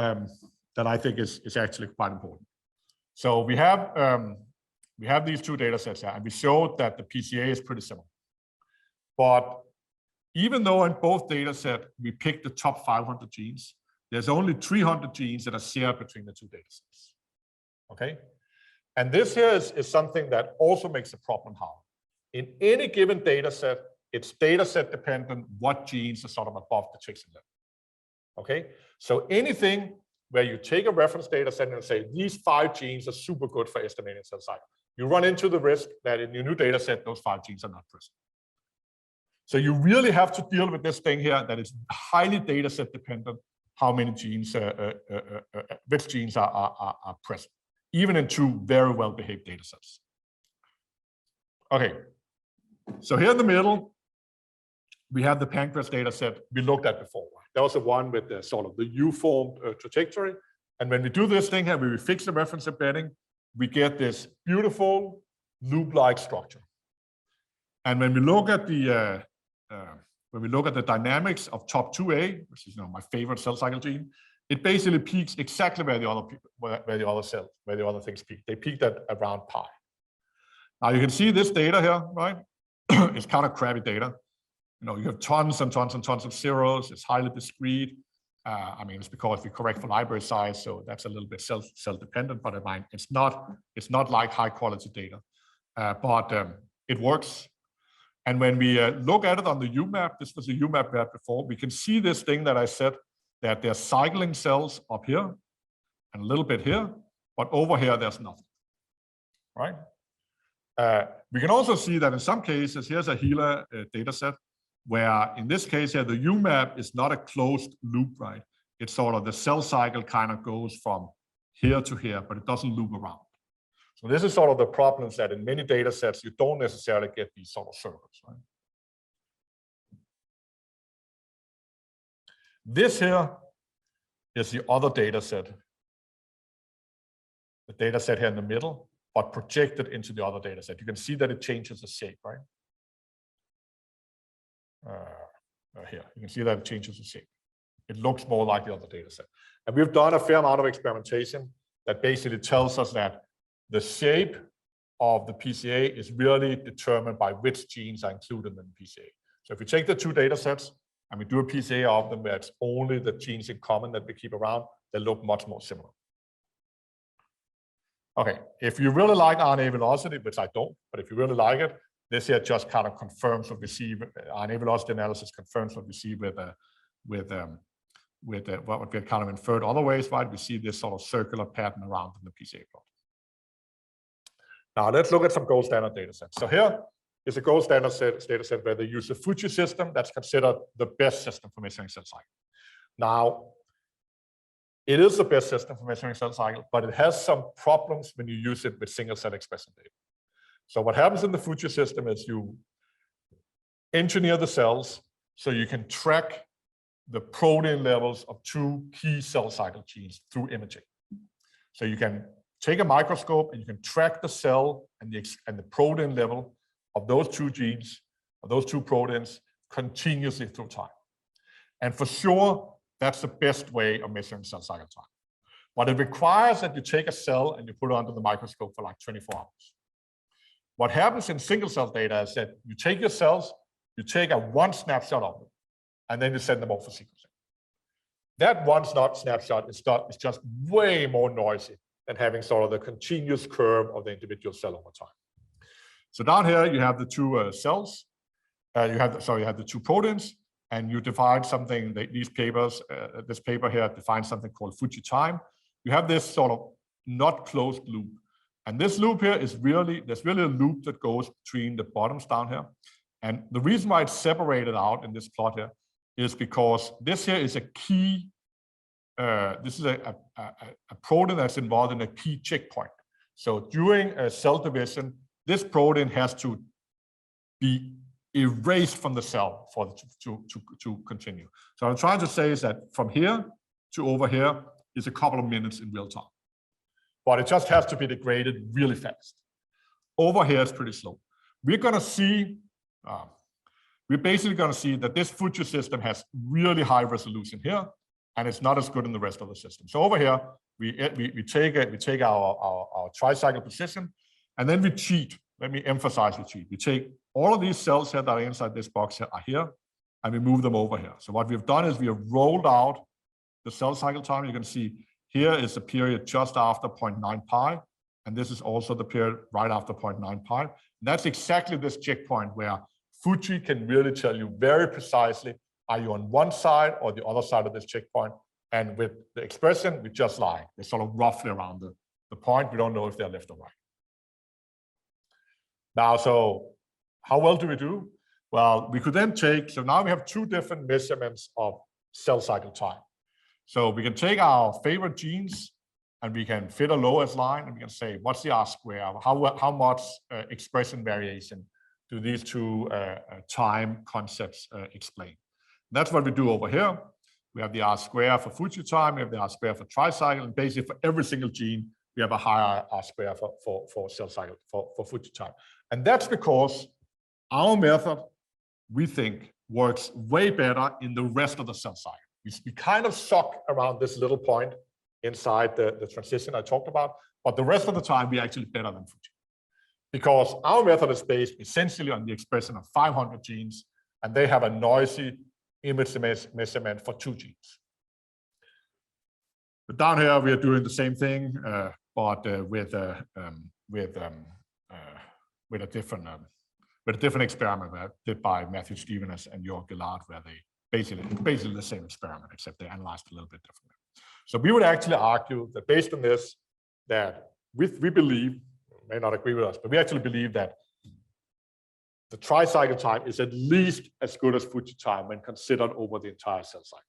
that I think is actually quite important. So we have these two data sets here, and we showed that the PCA is pretty similar. But even though in both data sets we picked the top 500 genes, there's only 300 genes that are shared between the two data sets. Okay? And this here is something that also makes a problem hard. In any given data set, it's data set dependent what genes are sort of above the Dixon level. Okay? So anything where you take a reference data set and say, these 5 genes are super good for estimating cell cycle, you run into the risk that in your new data set, those 5 genes are not present. So you really have to deal with this thing here that is highly data set dependent, how many genes, which genes are present, even in 2 very well-behaved data sets. Okay, so here in the middle, we have the pancreas data set we looked at before. Right? That was the one with the sort of the U-formed trajectory. And when we do this thing here, we fix the reference embedding, we get this beautiful loop-like structure. And when we look at the dynamics of top 2A, which is my favorite cell cycle gene, it basically peaks exactly where the other things peak. They peaked at around pi. Now you can see this data here, right? It's kind of crappy data. You have tons and tons and tons of zeros. It's highly discrete. I mean, it's because we correct for library size, so that's a little bit self-dependent. But I mean, it's not like high quality data, but it works. And when we look at it on the UMAP, this was a UMAP we had before, we can see this thing that I said, that there's cycling cells up here and a little bit here, but over here there's nothing, right? We can also see that in some cases, here's a HeLa data set, where in this case here, the UMAP is not a closed loop, right? It's sort of the cell cycle kind of goes from here to here, but it doesn't loop around. So this is sort of the problems that in many data sets, you don't necessarily get these sort of circles, right? This here is the other data set. The data set here in the middle, but projected into the other data set. You can see that it changes the shape, right? Here, you can see that it changes the shape. It looks more like the other data set. And we've done a fair amount of experimentation that basically tells us that the shape of the PCA is really determined by which genes are included in the PCA. So if we take the 2 data sets and we do a PCA of them where it's only the genes in common that we keep around, they look much more similar. Okay, if you really like RNA velocity, which I don't, but if you really like it, this here just kind of confirms what we see. RNA velocity analysis confirms what we see with what we kind of inferred other ways, right? We see this sort of circular pattern around in the PCA plot. Now let's look at some gold standard data sets. So here is a gold standard data set where they use the Fuji system that's considered the best system for measuring cell cycle. Now, it is the best system for measuring cell cycle, but it has some problems when you use it with single cell expression data. So what happens in the Fuji system is you engineer the cells so you can track the protein levels of 2 key cell cycle genes through imaging. So you can take a microscope and you can track the cell and the protein level of those 2 genes, of those 2 proteins continuously through time. And for sure, that's the best way of measuring cell cycle time. But it requires that you take a cell and you put it under the microscope for like 24 hours. What happens in single cell data is that you take your cells, you take a 1 snapshot of them, and then you send them off for sequencing. That 1 snapshot is just way more noisy than having sort of the continuous curve of the individual cell over time. So down here you have the two cells. You have the two proteins, and you define something. These papers, this paper here defines something called Fuji time. You have this sort of not closed loop, and this loop here is there's really a loop that goes between the bottoms down here. And the reason why it's separated out in this plot here is because this here is a key. This is a protein that's involved in a key checkpoint. So during a cell division, this protein has to be erased from the cell for it to continue. So what I'm trying to say is that from here to over here is a couple of minutes in real time, but it just has to be degraded really fast. Over here it's pretty slow. We're going to see, we're basically going to see that this Fuji system has really high resolution here, and it's not as good in the rest of the system. So over here we take our tricycle position, and then we cheat. Let me emphasize we cheat. We take all of these cells here that are inside this box here are here, and we move them over here. So what we've done is we have rolled out the cell cycle time. You can see here is the period just after 0.9 pi, and this is also the period right after 0.9 pi. And that's exactly this checkpoint where Fuji can really tell you very precisely, are you on one side or the other side of this checkpoint? And with the expression, we just lie. They're sort of roughly around the point. We don't know if they're left or right. Now, so how well do we do? Well, we could then take, so now we have two different measurements of cell cycle time. So we can take our favorite genes and we can fit a lowest line, and we can say, what's the R square? How much expression variation do these two time concepts explain? That's what we do over here. We have the R square for Fuji time, we have the R square for tricycle, and basically for every single gene, we have a higher R square for cell cycle, for Fuji time. And that's because our method, we think, works way better in the rest of the cell cycle. We kind of suck around this little point inside the transition I talked about, but the rest of the time, we're actually better than Fuji. Because our method is based essentially on the expression of 500 genes, and they have a noisy image measurement for 2 genes. But down here, we are doing the same thing, but with a different experiment did by Matthew Stevens and Jörg Gillard, where they basically the same experiment, except they analyzed a little bit differently. So we would actually argue that based on this, that we believe, may not agree with us, but we actually believe that the tricycle time is at least as good as Fuji time when considered over the entire cell cycle.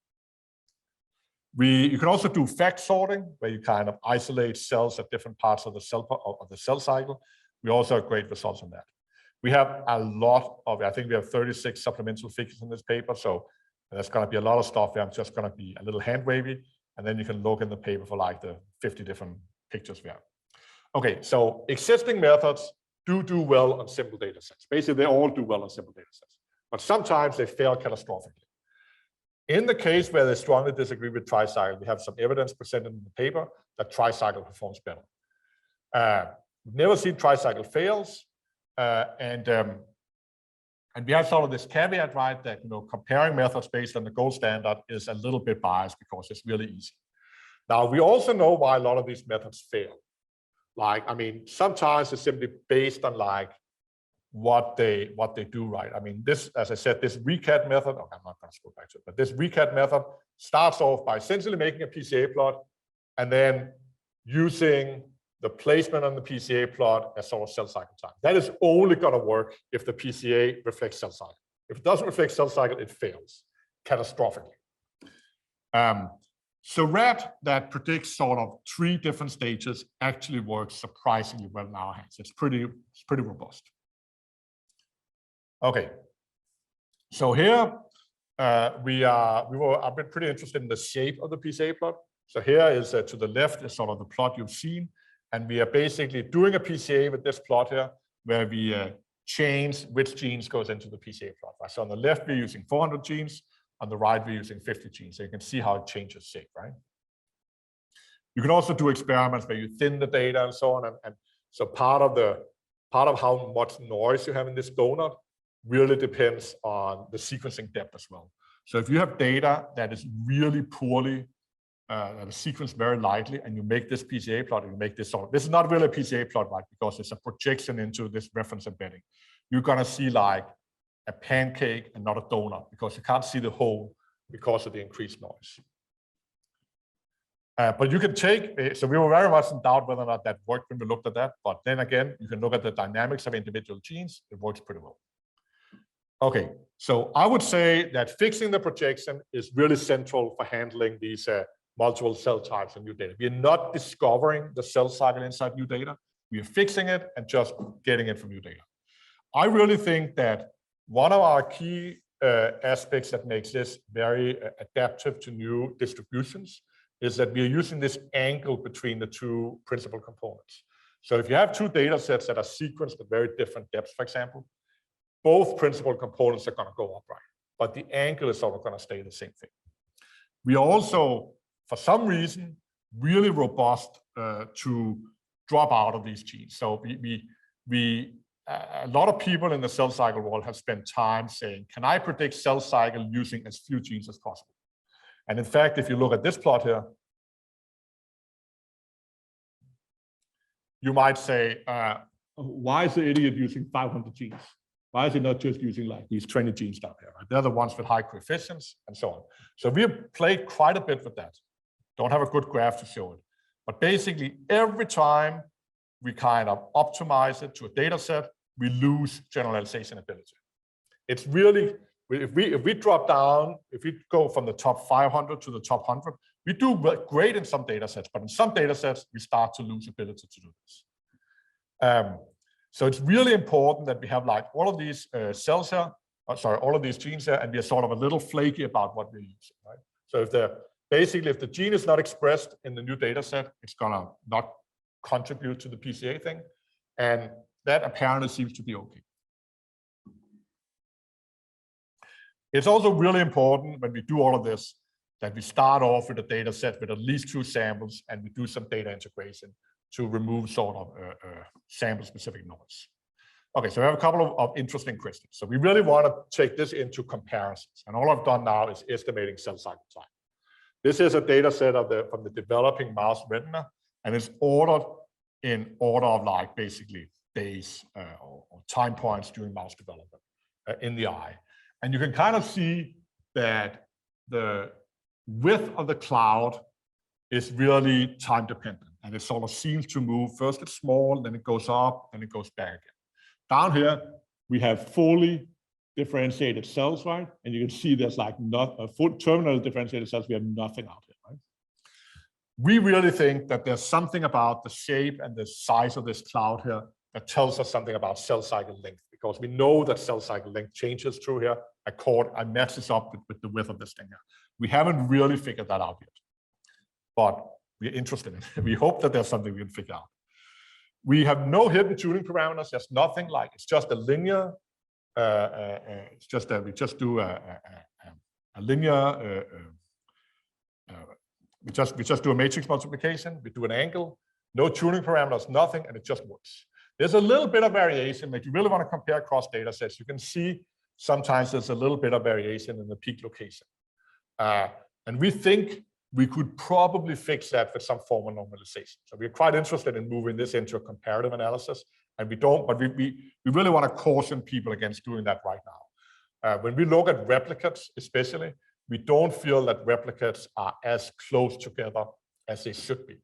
You can also do fact sorting, where you kind of isolate cells at different parts of the cell cycle. We also have great results on that. We have a lot of, I think we have 36 supplemental figures in this paper, so there's going to be a lot of stuff where I'm just going to be a little hand wavy, and then you can look in the paper for like the 50 different pictures we have. Okay, so existing methods do well on simple data sets. Basically, they all do well on simple data sets, but sometimes they fail catastrophically. In the case where they strongly disagree with tricycle, we have some evidence presented in the paper that tricycle performs better. We've never seen tricycle fails, and we have sort of this caveat, right, that comparing methods based on the gold standard is a little bit biased because it's really easy. Now, we also know why a lot of these methods fail. Like, I mean, sometimes it's simply based on like what they do right. I mean, this, as I said, this recat method, okay, I'm not going to go back to it, but this recat method starts off by essentially making a Pca plot and then using the placement on the Pca plot as sort of cell cycle time. That is only going to work if the Pca reflects cell cycle. If it doesn't reflect cell cycle, it fails catastrophically. So RAT that predicts sort of 3 different stages actually works surprisingly well in our hands. It's pretty robust. Okay, so here I've been pretty interested in the shape of the Pca plot. So here is to the left is sort of the plot you've seen, and we are basically doing a Pca with this plot here, where we change which genes goes into the Pca plot. Right? So on the left we're using 400 genes. On the right, we're using 50 genes, so you can see how it changes shape, right? You can also do experiments where you thin the data and so on, and so part of how much noise you have in this donut really depends on the sequencing depth as well. So if you have data that is really poorly that is sequenced very lightly, and you make this Pca plot, and you make this sort of, this is not really a Pca plot, right? Because it's a projection into this reference embedding. You're gonna see like a pancake and not a donut, because you can't see the whole because of the increased noise. But you can take, so we were very much in doubt whether or not that worked when we looked at that, but then again, you can look at the dynamics of individual genes, it works pretty well. Okay, so I would say that fixing the projection is really central for handling these multiple cell types and new data. We are not discovering the cell cycle inside new data, we are fixing it and just getting it from new data. I really think that one of our key aspects that makes this very adaptive to new distributions is that we are using this angle between the two principal components. So if you have two data sets that are sequenced at very different depths, for example, both principal components are going to go up, right? But the angle is sort of going to stay the same thing. We are also, for some reason, really robust to drop out of these genes. So a lot of people in the cell cycle world have spent time saying, can I predict cell cycle using as few genes as possible? And in fact, if you look at this plot here, you might say, why is the idiot using 500 genes? Why is he not just using like these 20 genes down here? Right? They're the ones with high coefficients and so on. So we have played quite a bit with that. Don't have a good graph to show it. But basically, every time we kind of optimize it to a data set, we lose generalization ability. It's really, if we drop down, if we go from the top 500 to the top 100, we do great in some data sets, but in some data sets, we start to lose ability to do this. So it's really important that we have like all of these cells here, all of these genes here, and we are sort of a little flaky about what we're using, right? So if the gene is not expressed in the new data set, it's gonna not contribute to the Pca thing, and that apparently seems to be okay. It's also really important when we do all of this that we start off with a data set with at least 2 samples, and we do some data integration to remove sort of sample-specific noise. Okay, so we have a couple of interesting questions. So we really want to take this into comparisons, and all I've done now is estimating cell cycle time. This is a data set from the developing mouse retina, and it's ordered in order of like basically days or time points during mouse development in the eye. And you can kind of see that the width of the cloud is really time dependent, and it sort of seems to move. First it's small, then it goes up, and it goes back again. Down here, we have fully differentiated cells, right? And you can see there's like not a full terminal differentiated cells. We have nothing out here, right? We really think that there's something about the shape and the size of this cloud here that tells us something about cell cycle length, because we know that cell cycle length changes through here. I match this up with the width of this thing here. We haven't really figured that out yet, but we're interested in it. We hope that there's something we can figure out. We have no hidden tuning parameters. There's nothing like, it's just a linear, it's just that we just do a linear, we just do a matrix multiplication, we do an angle, no tuning parameters, nothing, and it just works. There's a little bit of variation. If you really want to compare across data sets, you can see sometimes there's a little bit of variation in the peak location. And we think we could probably fix that with some form of normalization. So we're quite interested in moving this into a comparative analysis, and we don't, but we really want to caution people against doing that right now. When we look at replicates, especially, we don't feel that replicates are as close together as they should be.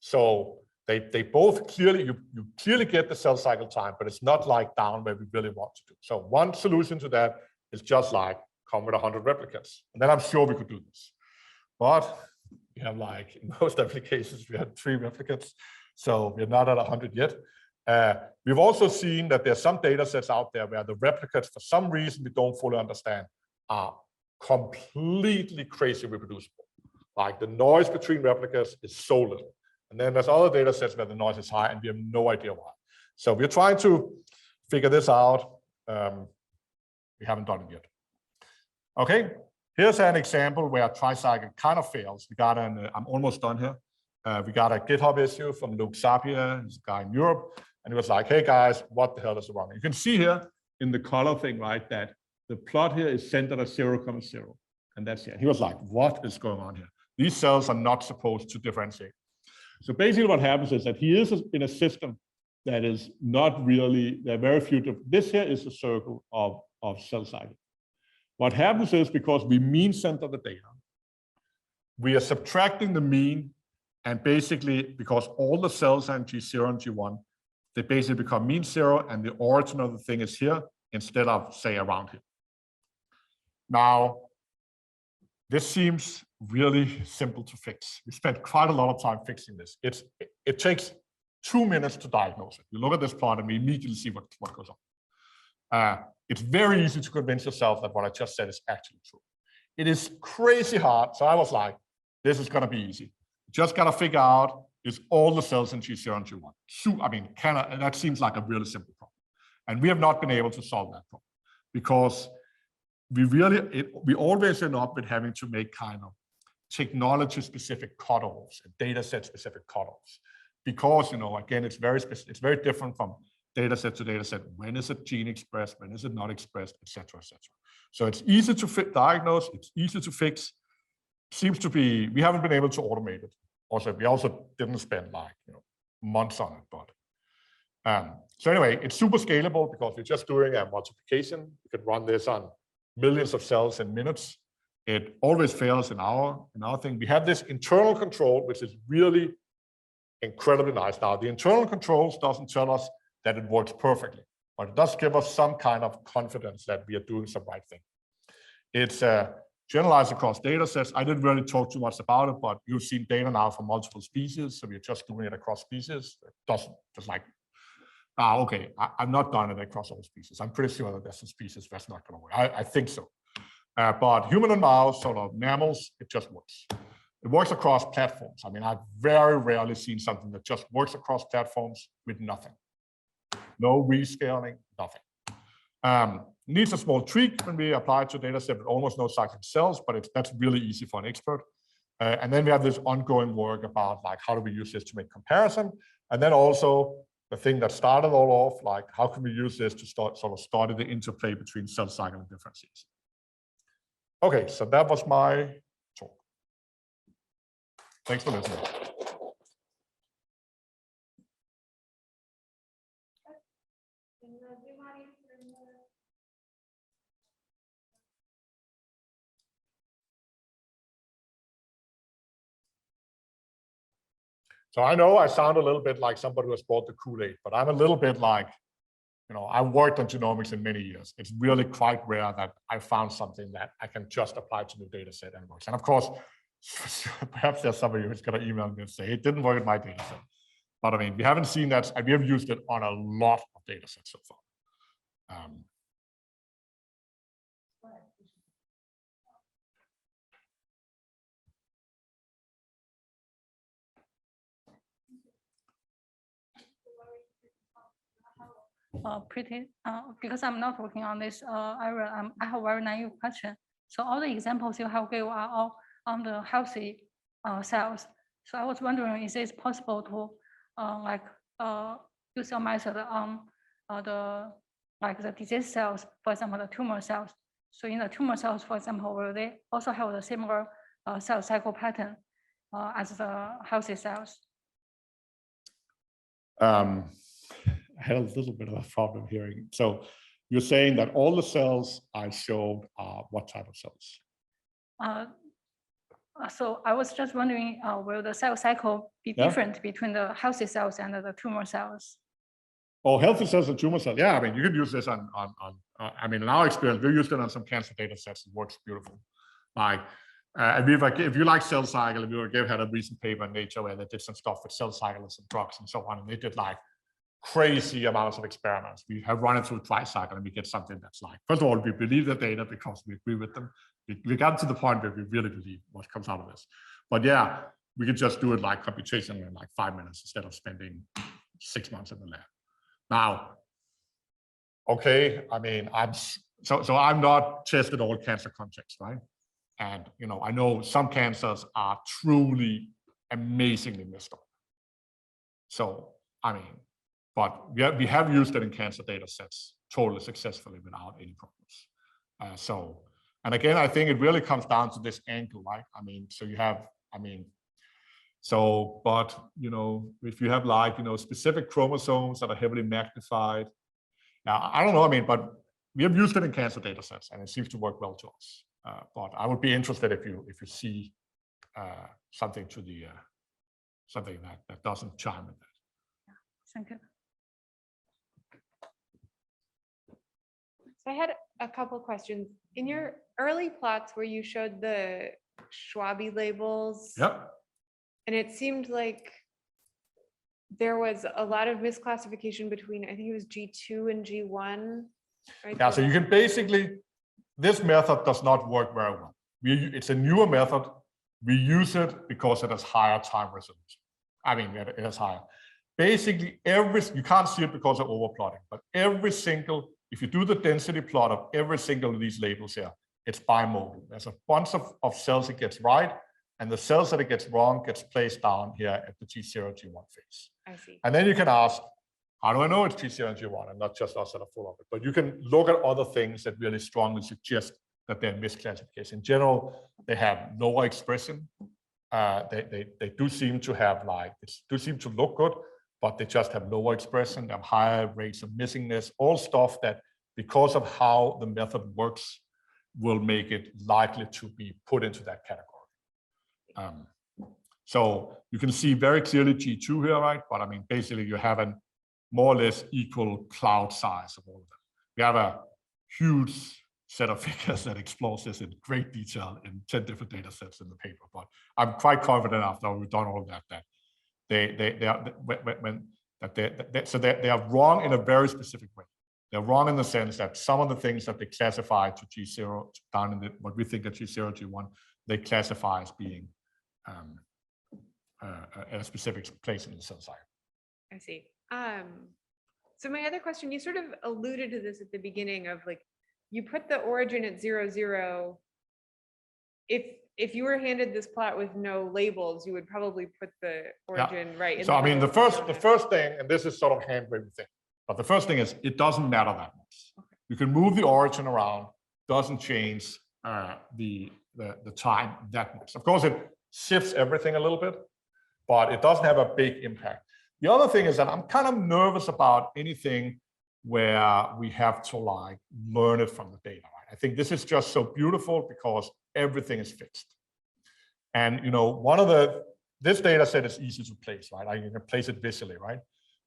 So they both clearly, you clearly get the cell cycle time, but it's not like down where we really want to do. So one solution to that is just like come with 100 replicates. And then I'm sure we could do this. But we have like, in most applications, we had 3 replicates. So we're not at 100 yet. We've also seen that there's some data sets out there where the replicates, for some reason we don't fully understand, are completely crazy reproducible. Like the noise between replicates is so little. And then there's other data sets where the noise is high and we have no idea why. So we're trying to figure this out. We haven't done it yet. Okay, here's an example where Tricycle kind of fails. We got I'm almost done here. We got a GitHub issue from Luke Sapir, he's a guy in Europe, and he was like, hey guys, what the hell is wrong? You can see here in the color thing, right, that the plot here is centered at 0,0, and that's it. He was like, what is going on here? These cells are not supposed to differentiate. So basically what happens is that he is in a system that is not really, there are very few, this here is a circle of cell cycle. What happens is because we mean center the data, we are subtracting the mean, and basically because all the cells are in G0 and G1, they basically become mean zero, and the origin of the thing is here instead of, say, around here. Now, this seems really simple to fix. We spent quite a lot of time fixing this. It takes 2 minutes to diagnose it. You look at this plot and we immediately see what goes on. It's very easy to convince yourself that what I just said is actually true. It is crazy hard. So I was like, this is going to be easy. You just got to figure out is all the cells in G0 and G1. So, I mean, that seems like a really simple problem. And we have not been able to solve that problem because we always end up with having to make kind of technology-specific cutoffs and dataset-specific cutoffs. Because, again, it's very different from dataset to dataset. When is a gene expressed? When is it not expressed? Et cetera, et cetera. So it's easy to diagnose. It's easy to fix. Seems to be, we haven't been able to automate it. Also, we also didn't spend like months on it. But so anyway, it's super scalable because we're just doing a multiplication. You could run this on millions of cells in minutes. It always fails in our thing. We have this internal control, which is really incredibly nice. Now, the internal controls doesn't tell us that it works perfectly, but it does give us some kind of confidence that we are doing some right thing. It's generalized across data sets. I didn't really talk too much about it, but you've seen data now from multiple species, so we're just doing it across species. It doesn't just like, okay, I'm not done it across all species. I'm pretty sure that there's some species that's not going to work. I think so. But human and mouse, sort of mammals, it just works. It works across platforms. I mean, I've very rarely seen something that just works across platforms with nothing. No rescaling, nothing. Needs a small tweak when we apply it to a data set with almost no cyclic cells, but that's really easy for an expert. And then we have this ongoing work about like, how do we use this to make comparison? And then also the thing that started all off, like how can we use this to sort of study the interplay between cell cycle and differentiation? Okay, so that was my talk. Thanks for listening. So I know I sound a little bit like somebody who has bought the Kool-Aid, but I'm a little bit like, I worked on genomics in many years. It's really quite rare that I found something that I can just apply to new data set and works. And of course, perhaps there's somebody who's going to email me and say, it didn't work in my data set. But I mean, we haven't seen that. We have used it on a lot of data sets so far. Because I'm not working on this area, I have a very naive question. So all the examples you have given are all on the healthy cells. So I was wondering, is it possible to use a method on the disease cells, for example, the tumor cells? So in the tumor cells, for example, will they also have the similar cell cycle pattern as the healthy cells? I had a little bit of a problem hearing. So you're saying that all the cells I showed are what type of cells? So I was just wondering, will the cell cycle be different between the healthy cells and the tumor cells? Oh, healthy cells and tumor cells. Yeah, I mean, you can use this on I mean, in our experience, we used it on some cancer data sets. It works beautiful. Like, if you like cell cycle, we had a recent paper in Nature where they did some stuff with cell cycles and drugs and so on, and they did like crazy amounts of experiments. We have run it through Tricycle and we get something that's like, first of all, we believe the data because we agree with them. We got to the point where we really believe what comes out of this. But yeah, we can just do it like computation in like 5 minutes instead of spending 6 months in the lab. Now, okay, I mean, I'm not tested all cancer contexts, right? And I know some cancers are truly amazingly messed up. So I mean, but we have used it in cancer data sets totally successfully without any problems. And again, I think it really comes down to this angle, right? I mean, so you have I mean, so, but, you know, if you have like, you know, specific chromosomes that are heavily magnified, now, I don't know, I mean, but we have used it in cancer data sets and it seems to work well to us. But I would be interested if you see something to the, something that doesn't chime with that. Thank you. So I had a couple questions. In your early plots where you showed the Schwabi labels, Yep. and it seemed like there was a lot of misclassification between, I think it was G2 and G1. Right? Yeah, so you can basically, this method does not work very well. It's a newer method. We use it because it has higher time resolution. I mean, it has higher. Basically, you can't see it because of overplotting, but every single, if you do the density plot of every single of these labels here, it's bimodal. There's a bunch of cells it gets right, and the cells that it gets wrong gets placed down here at the G0, G1 phase. I see. And then you can ask, how do I know it's G0 and G1 and not just us that are full of it? But you can look at other things that really strongly suggest that they're misclassification. In general, they have lower expression. They do seem to have do seem to look good, but they just have lower expression. They have higher rates of missingness, all stuff that, because of how the method works, will make it likely to be put into that category. So you can see very clearly G2 here, right? But I mean, basically you have a more or less equal cloud size of all of them. We have a huge set of figures that explores this in great detail in 10 different data sets in the paper. But I'm quite confident after we've done all of that, they are wrong in a very specific way. They're wrong in the sense that some of the things that they classify to G0 down in what we think are G0, G1, they classify as being at a specific place in the cell cycle. I see. So my other question, you sort of alluded to this at the beginning of like, you put the origin at 0, 0. If you were handed this plot with no labels, you would probably put the origin right. So I mean, the first thing, and this is sort of hand-wavy thing, but the first thing is it doesn't matter that much. Okay. You can move the origin around, doesn't change the time that much. Of course, it shifts everything a little bit, but it doesn't have a big impact. The other thing is that I'm kind of nervous about anything where we have to like learn it from the data. Right? I think this is just so beautiful because everything is fixed. And you know, this data set is easy to place, right? You can place it visually, right?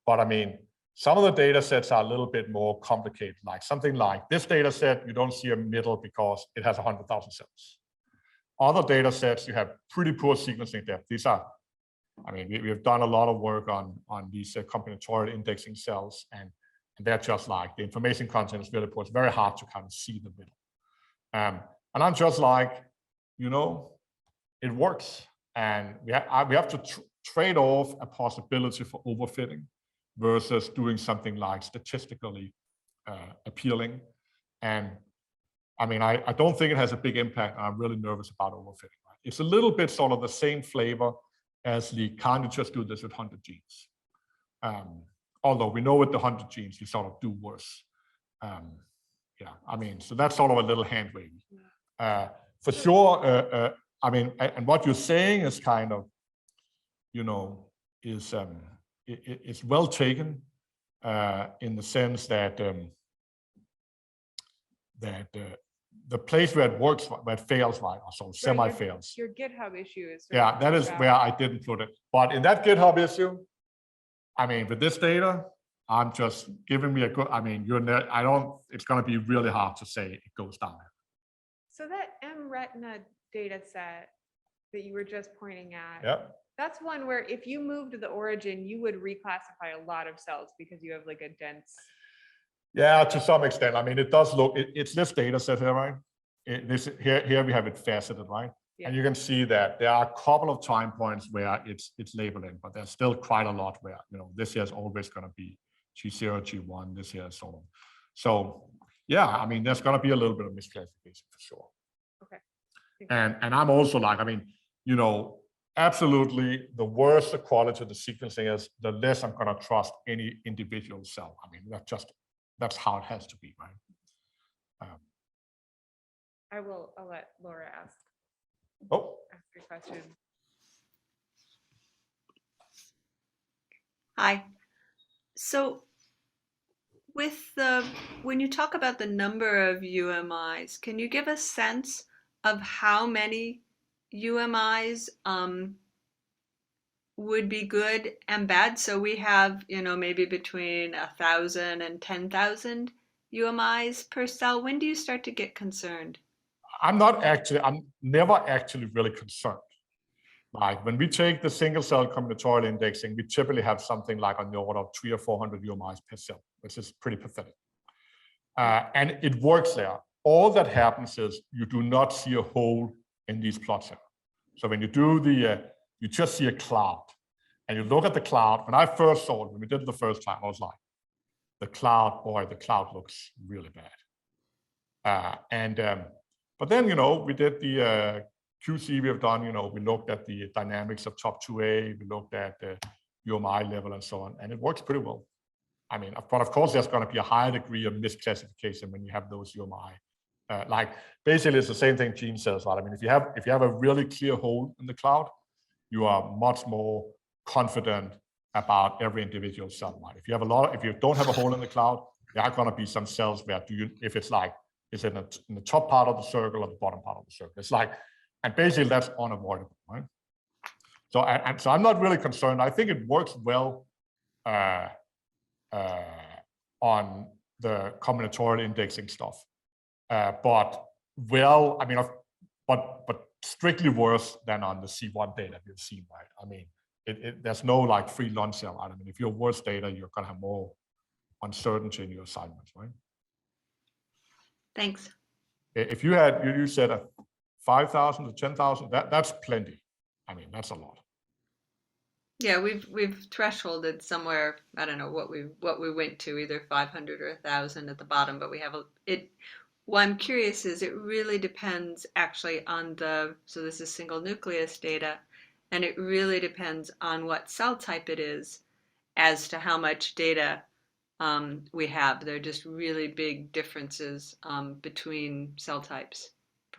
But I mean, some of the data sets are a little bit more complicated, like something like this data set, you don't see a middle because it has 100,000 cells. Other data sets, you have pretty poor sequencing depth. These are, I mean, we have done a lot of work on these combinatorial indexing cells, and they're just like, the information content is really poor. It's very hard to kind of see the middle. And I'm just like, you know, it works. And we have to trade off a possibility for overfitting versus doing something like statistically appealing. And I mean, I don't think it has a big impact. I'm really nervous about overfitting. Right? It's a little bit sort of the same flavor as the can't you just do this with 100 genes. Although we know with the 100 genes, you sort of do worse. Yeah, I mean, so that's sort of a little hand wavy. For sure, I mean, and what you're saying is kind of, you know, it's well taken in the sense that the place where it works, where it fails, right, or so semi-fails. Your GitHub issue is. Yeah, that is where I didn't put it. But in that GitHub issue, I mean, with this data, I'm just giving me a good, I mean, it's going to be really hard to say it goes down. So that Rna data set that you were just pointing at, yep. That's one where if you moved the origin, you would reclassify a lot of cells because you have like a dense. Yeah, to some extent. I mean, it does look, it's this data set here, right? Here we have it faceted, right? Yeah. And you can see that there are a couple of time points where it's labeled in, but there's still quite a lot where, you know, this here is always going to be G0, G1, this here is so on. So yeah, I mean, there's going to be a little bit of misclassification for sure. Okay. And I'm also like, I mean, you know, absolutely, the worse the quality of the sequencing is, the less I'm going to trust any individual cell. I mean, that's how it has to be, right? I'll let Laura ask. Oh. Ask your question. Hi. So when you talk about the number of UMIs, can you give a sense of how many UMIs would be good and bad? So we have, maybe between 1,000 and 10,000 UMIs per cell. When do you start to get concerned? I'm never actually really concerned. Like when we take the single cell combinatorial indexing, we typically have something like on the order of 300 or 400 UMIs per cell, which is pretty pathetic. And it works there. All that happens is you do not see a hole in these plots here. So when you do you just see a cloud. And you look at the cloud. When I first saw it, when we did it the first time, I was like, the cloud looks really bad. But then, we did the QC we have done, we looked at the dynamics of top 2A, we looked at the UMI level and so on, and it works pretty well. I mean, but of course, there's going to be a higher degree of misclassification when you have those UMI. Like basically, it's the same thing Gene says, right? I mean, if you have a really clear hole in the cloud, you are much more confident about every individual cell, right? If you don't have a hole in the cloud, there are going to be some cells where if it's like, is it in the top part of the circle or the bottom part of the circle? It's like, and basically that's unavoidable, right? So I'm not really concerned. I think it works well on the combinatorial indexing stuff, but strictly worse than on the C1 data we've seen, right? I mean, there's no like free lunch here, right? I mean, if you're worse data, you're gonna have more uncertainty in your assignments, right? Thanks. If you said 5,000 to 10,000, that's plenty. I mean, that's a lot. Yeah, we've thresholded somewhere. I don't know what we went to, either 500 or 1,000 at the bottom, but we have what I'm curious is it really depends actually on so this is single nucleus data, and it really depends on what cell type it is as to how much data we have. There are just really big differences between cell types.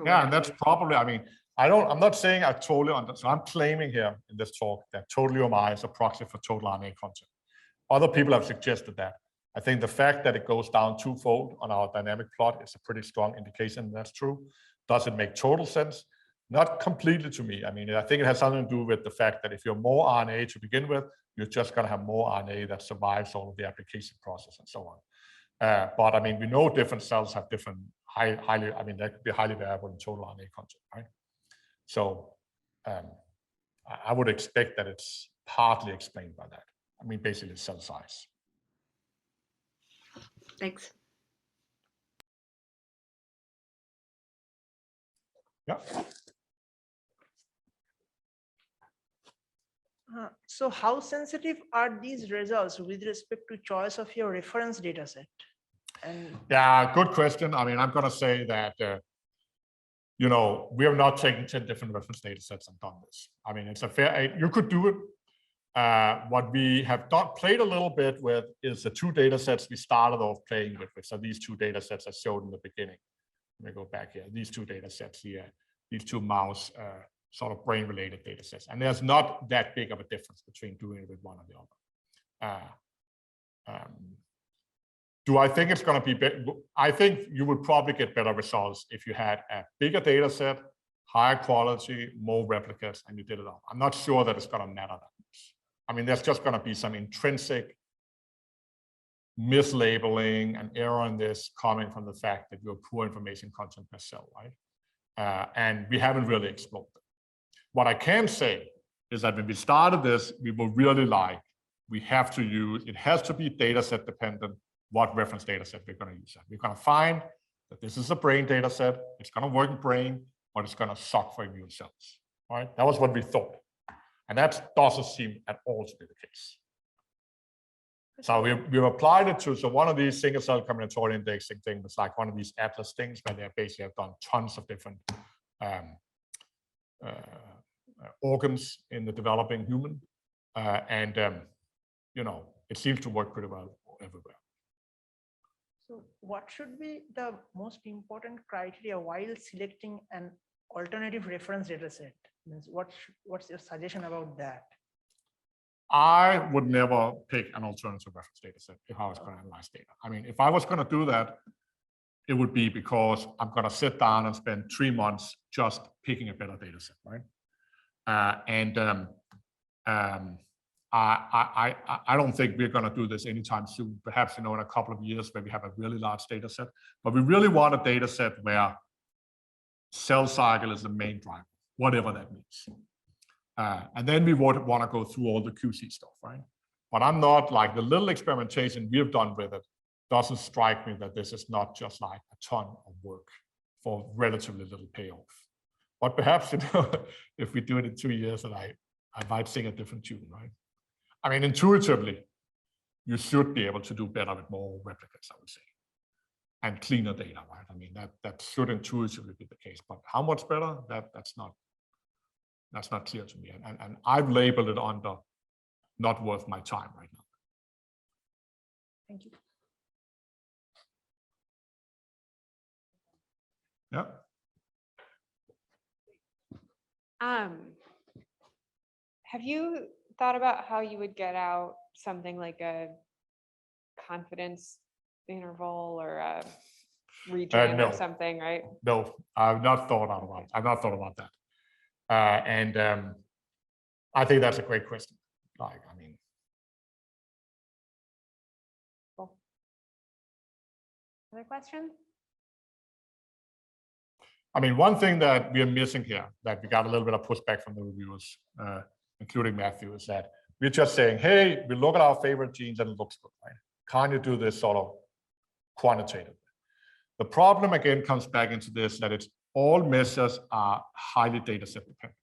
Yeah, and that's probably, I mean, I'm not saying I totally understand. I'm claiming here in this talk that total UMI is a proxy for total RNA content. Other people have suggested that. I think the fact that it goes down twofold on our dynamic plot is a pretty strong indication that's true. Does it make total sense? Not completely to me. I mean, I think it has something to do with the fact that if you're more RNA to begin with, you're just going to have more RNA that survives all of the application process and so on. But I mean, we know different cells have different highly, I mean, that could be highly variable in total RNA content, right? So I would expect that it's partly explained by that. I mean, basically cell size. Thanks. Yeah. So how sensitive are these results with respect to choice of your reference data set? Yeah, good question. I mean, I'm going to say that, we have not taken 10 different reference data sets and done this. I mean, it's you could do it. What we have played a little bit with is the two data sets we started off playing with, which are these two data sets I showed in the beginning. Let me go back here. These two data sets here, these two mouse sort of brain-related data sets. And there's not that big of a difference between doing it with one or the other. Do I think it's going to be better? I think you would probably get better results if you had a bigger data set, higher quality, more replicates, and you did it all. I'm not sure that it's going to matter that much. I mean, there's just going to be some intrinsic mislabeling and error in this coming from the fact that you're poor information content per cell, right? And we haven't really explored it. What I can say is that when we started this, we were really it has to be data set dependent, what reference data set we're going to use. We're going to find that this is a brain data set, it's going to work in brain, but it's going to suck for immune cells, right? That was what we thought. And that doesn't seem at all to be the case. So we've applied it to, so one of these single cell combinatorial indexing things was like one of these atlas things where they basically have done tons of different organs in the developing human. It seems to work pretty well everywhere. So what should be the most important criteria while selecting an alternative reference data set? What's your suggestion about that? I would never pick an alternative reference data set if I was going to analyze data. I mean, if I was going to do that, it would be because I'm going to sit down and spend 3 months just picking a better data set, right? I don't think we're going to do this anytime soon. Perhaps, in a couple of years where we have a really large data set. But we really want a data set where cell cycle is the main driver, whatever that means. And then we would want to go through all the QC stuff, right? But I'm not like the little experimentation we have done with it doesn't strike me that this is not just like a ton of work for relatively little payoff. But perhaps, if we do it in 2 years, and I might sing a different tune, right? I mean, intuitively, you should be able to do better with more replicates, I would say, and cleaner data, right? I mean, that should intuitively be the case, but how much better? That's not clear to me, and I've labeled it under not worth my time right now. Thank you. Yeah. Have you thought about how you would get out something like a confidence interval or a region No. or something, right? No, I've not thought about. I've not thought about that, and I think that's a great question. Like, I mean, Cool. Other questions? I mean, one thing that we are missing here, that we got a little bit of pushback from the reviewers, including Matthew, is that we're just saying, hey, we look at our favorite genes and it looks good, right? Can't you do this sort of quantitatively? The problem again comes back into this, that it's all measures are highly data set dependent.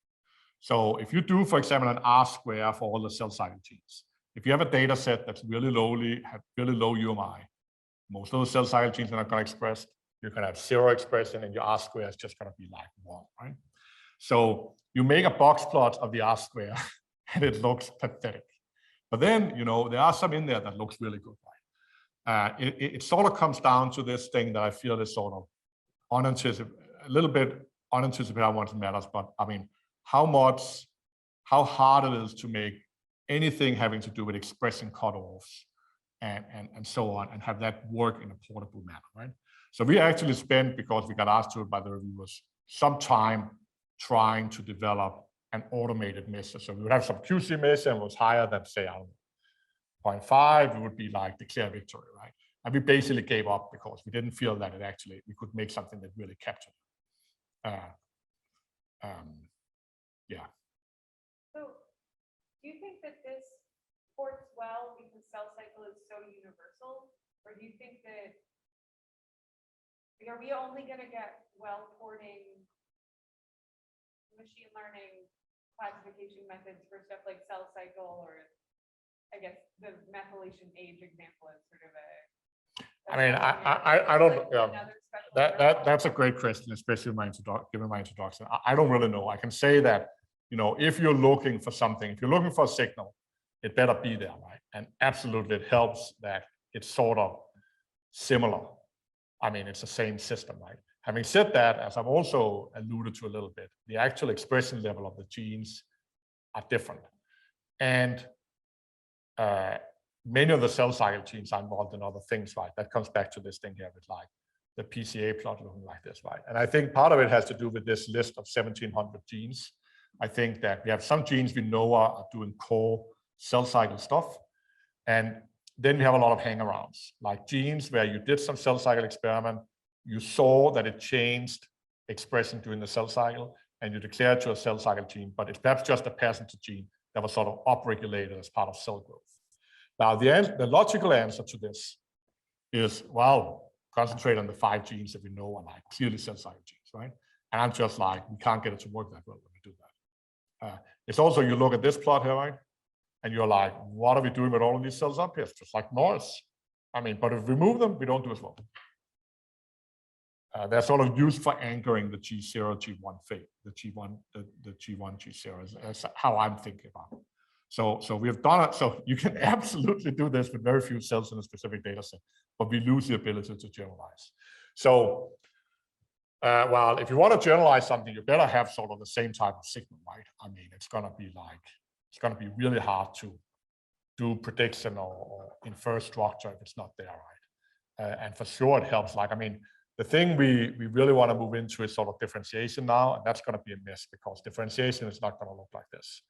So if you do, for example, an R-square for all the cell cycle genes, if you have a data set that's really have really low UMI, most of the cell cycle genes are not going to express. You can have 0 expression, and your R-square is just going to be like 1, right? So you make a box plot of the R-square, and it looks pathetic. But then, there are some in there that looks really good, right? It sort of comes down to this thing that I feel is sort of unanticipated, a little bit unanticipated. I want to matters, but I mean, how hard it is to make anything having to do with expressing cutoffs and so on, and have that work in a portable manner, right? So we actually spent, because we got asked to it by the reviewers, some time trying to develop an automated measure. So we would have some QC measure, and it was higher than, say, 0.5, it would be like declare victory, right? And we basically gave up because we didn't feel that we could make something that really captured it. Yeah. So do you think that this ports well because cell cycle is so universal? Or do you think that, are we only going to get well porting machine learning classification methods for stuff like cell cycle, or I guess the methylation age example is sort of a. I mean, I don't. That's a great question, especially given my introduction. I don't really know. I can say that, if you're looking for something, if you're looking for a signal, it better be there, right? And absolutely, it helps that it's sort of similar. I mean, it's the same system, right? Having said that, as I've also alluded to a little bit, the actual expression level of the genes are different. And many of the cell cycle genes are involved in other things, right? That comes back to this thing here with like the Pca plot looking like this, right? And I think part of it has to do with this list of 1,700 genes. I think that we have some genes we know are doing core cell cycle stuff. And then we have a lot of hangarounds, like genes where you did some cell cycle experiment, you saw that it changed expression during the cell cycle, and you declared to a cell cycle gene, but it's perhaps just a passenger gene that was sort of upregulated as part of cell growth. Now, the logical answer to this is, well, concentrate on the 5 genes that we know are like clearly cell cycle genes, right? And I'm just like, we can't get it to work that well when we do that. It's also, you look at this plot here, right? And you're like, what are we doing with all of these cells up here? It's just like noise. I mean, but if we move them, we don't do as well. They're sort of used for anchoring the G0, G1 fate, the G1, G0 is how I'm thinking about it. So we have done it. So you can absolutely do this with very few cells in a specific data set, but we lose the ability to generalize. So well, if you want to generalize something, you better have sort of the same type of signal, right? I mean, it's going to be really hard to do prediction or infer structure if it's not there, right? And for sure, it helps. Like, I mean, the thing we really want to move into is sort of differentiation now, and that's going to be a mess because differentiation is not going to look like this.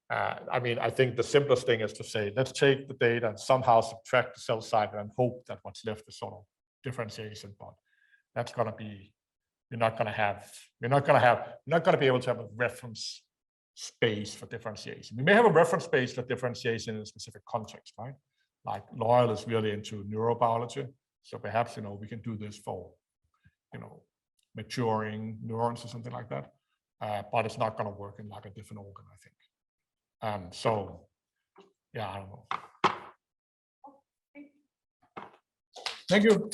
I mean, I think the simplest thing is to say, let's take the data and somehow subtract the cell side and hope that what's left is sort of differentiation. But that's going to be, you're not going to be able to have a reference space for differentiation. We may have a reference space for differentiation in a specific context, right? Like Loyal is really into neurobiology. So perhaps, we can do this for, maturing neurons or something like that. But it's not going to work in like a different organ, I think. So, yeah, I don't know. Thank you.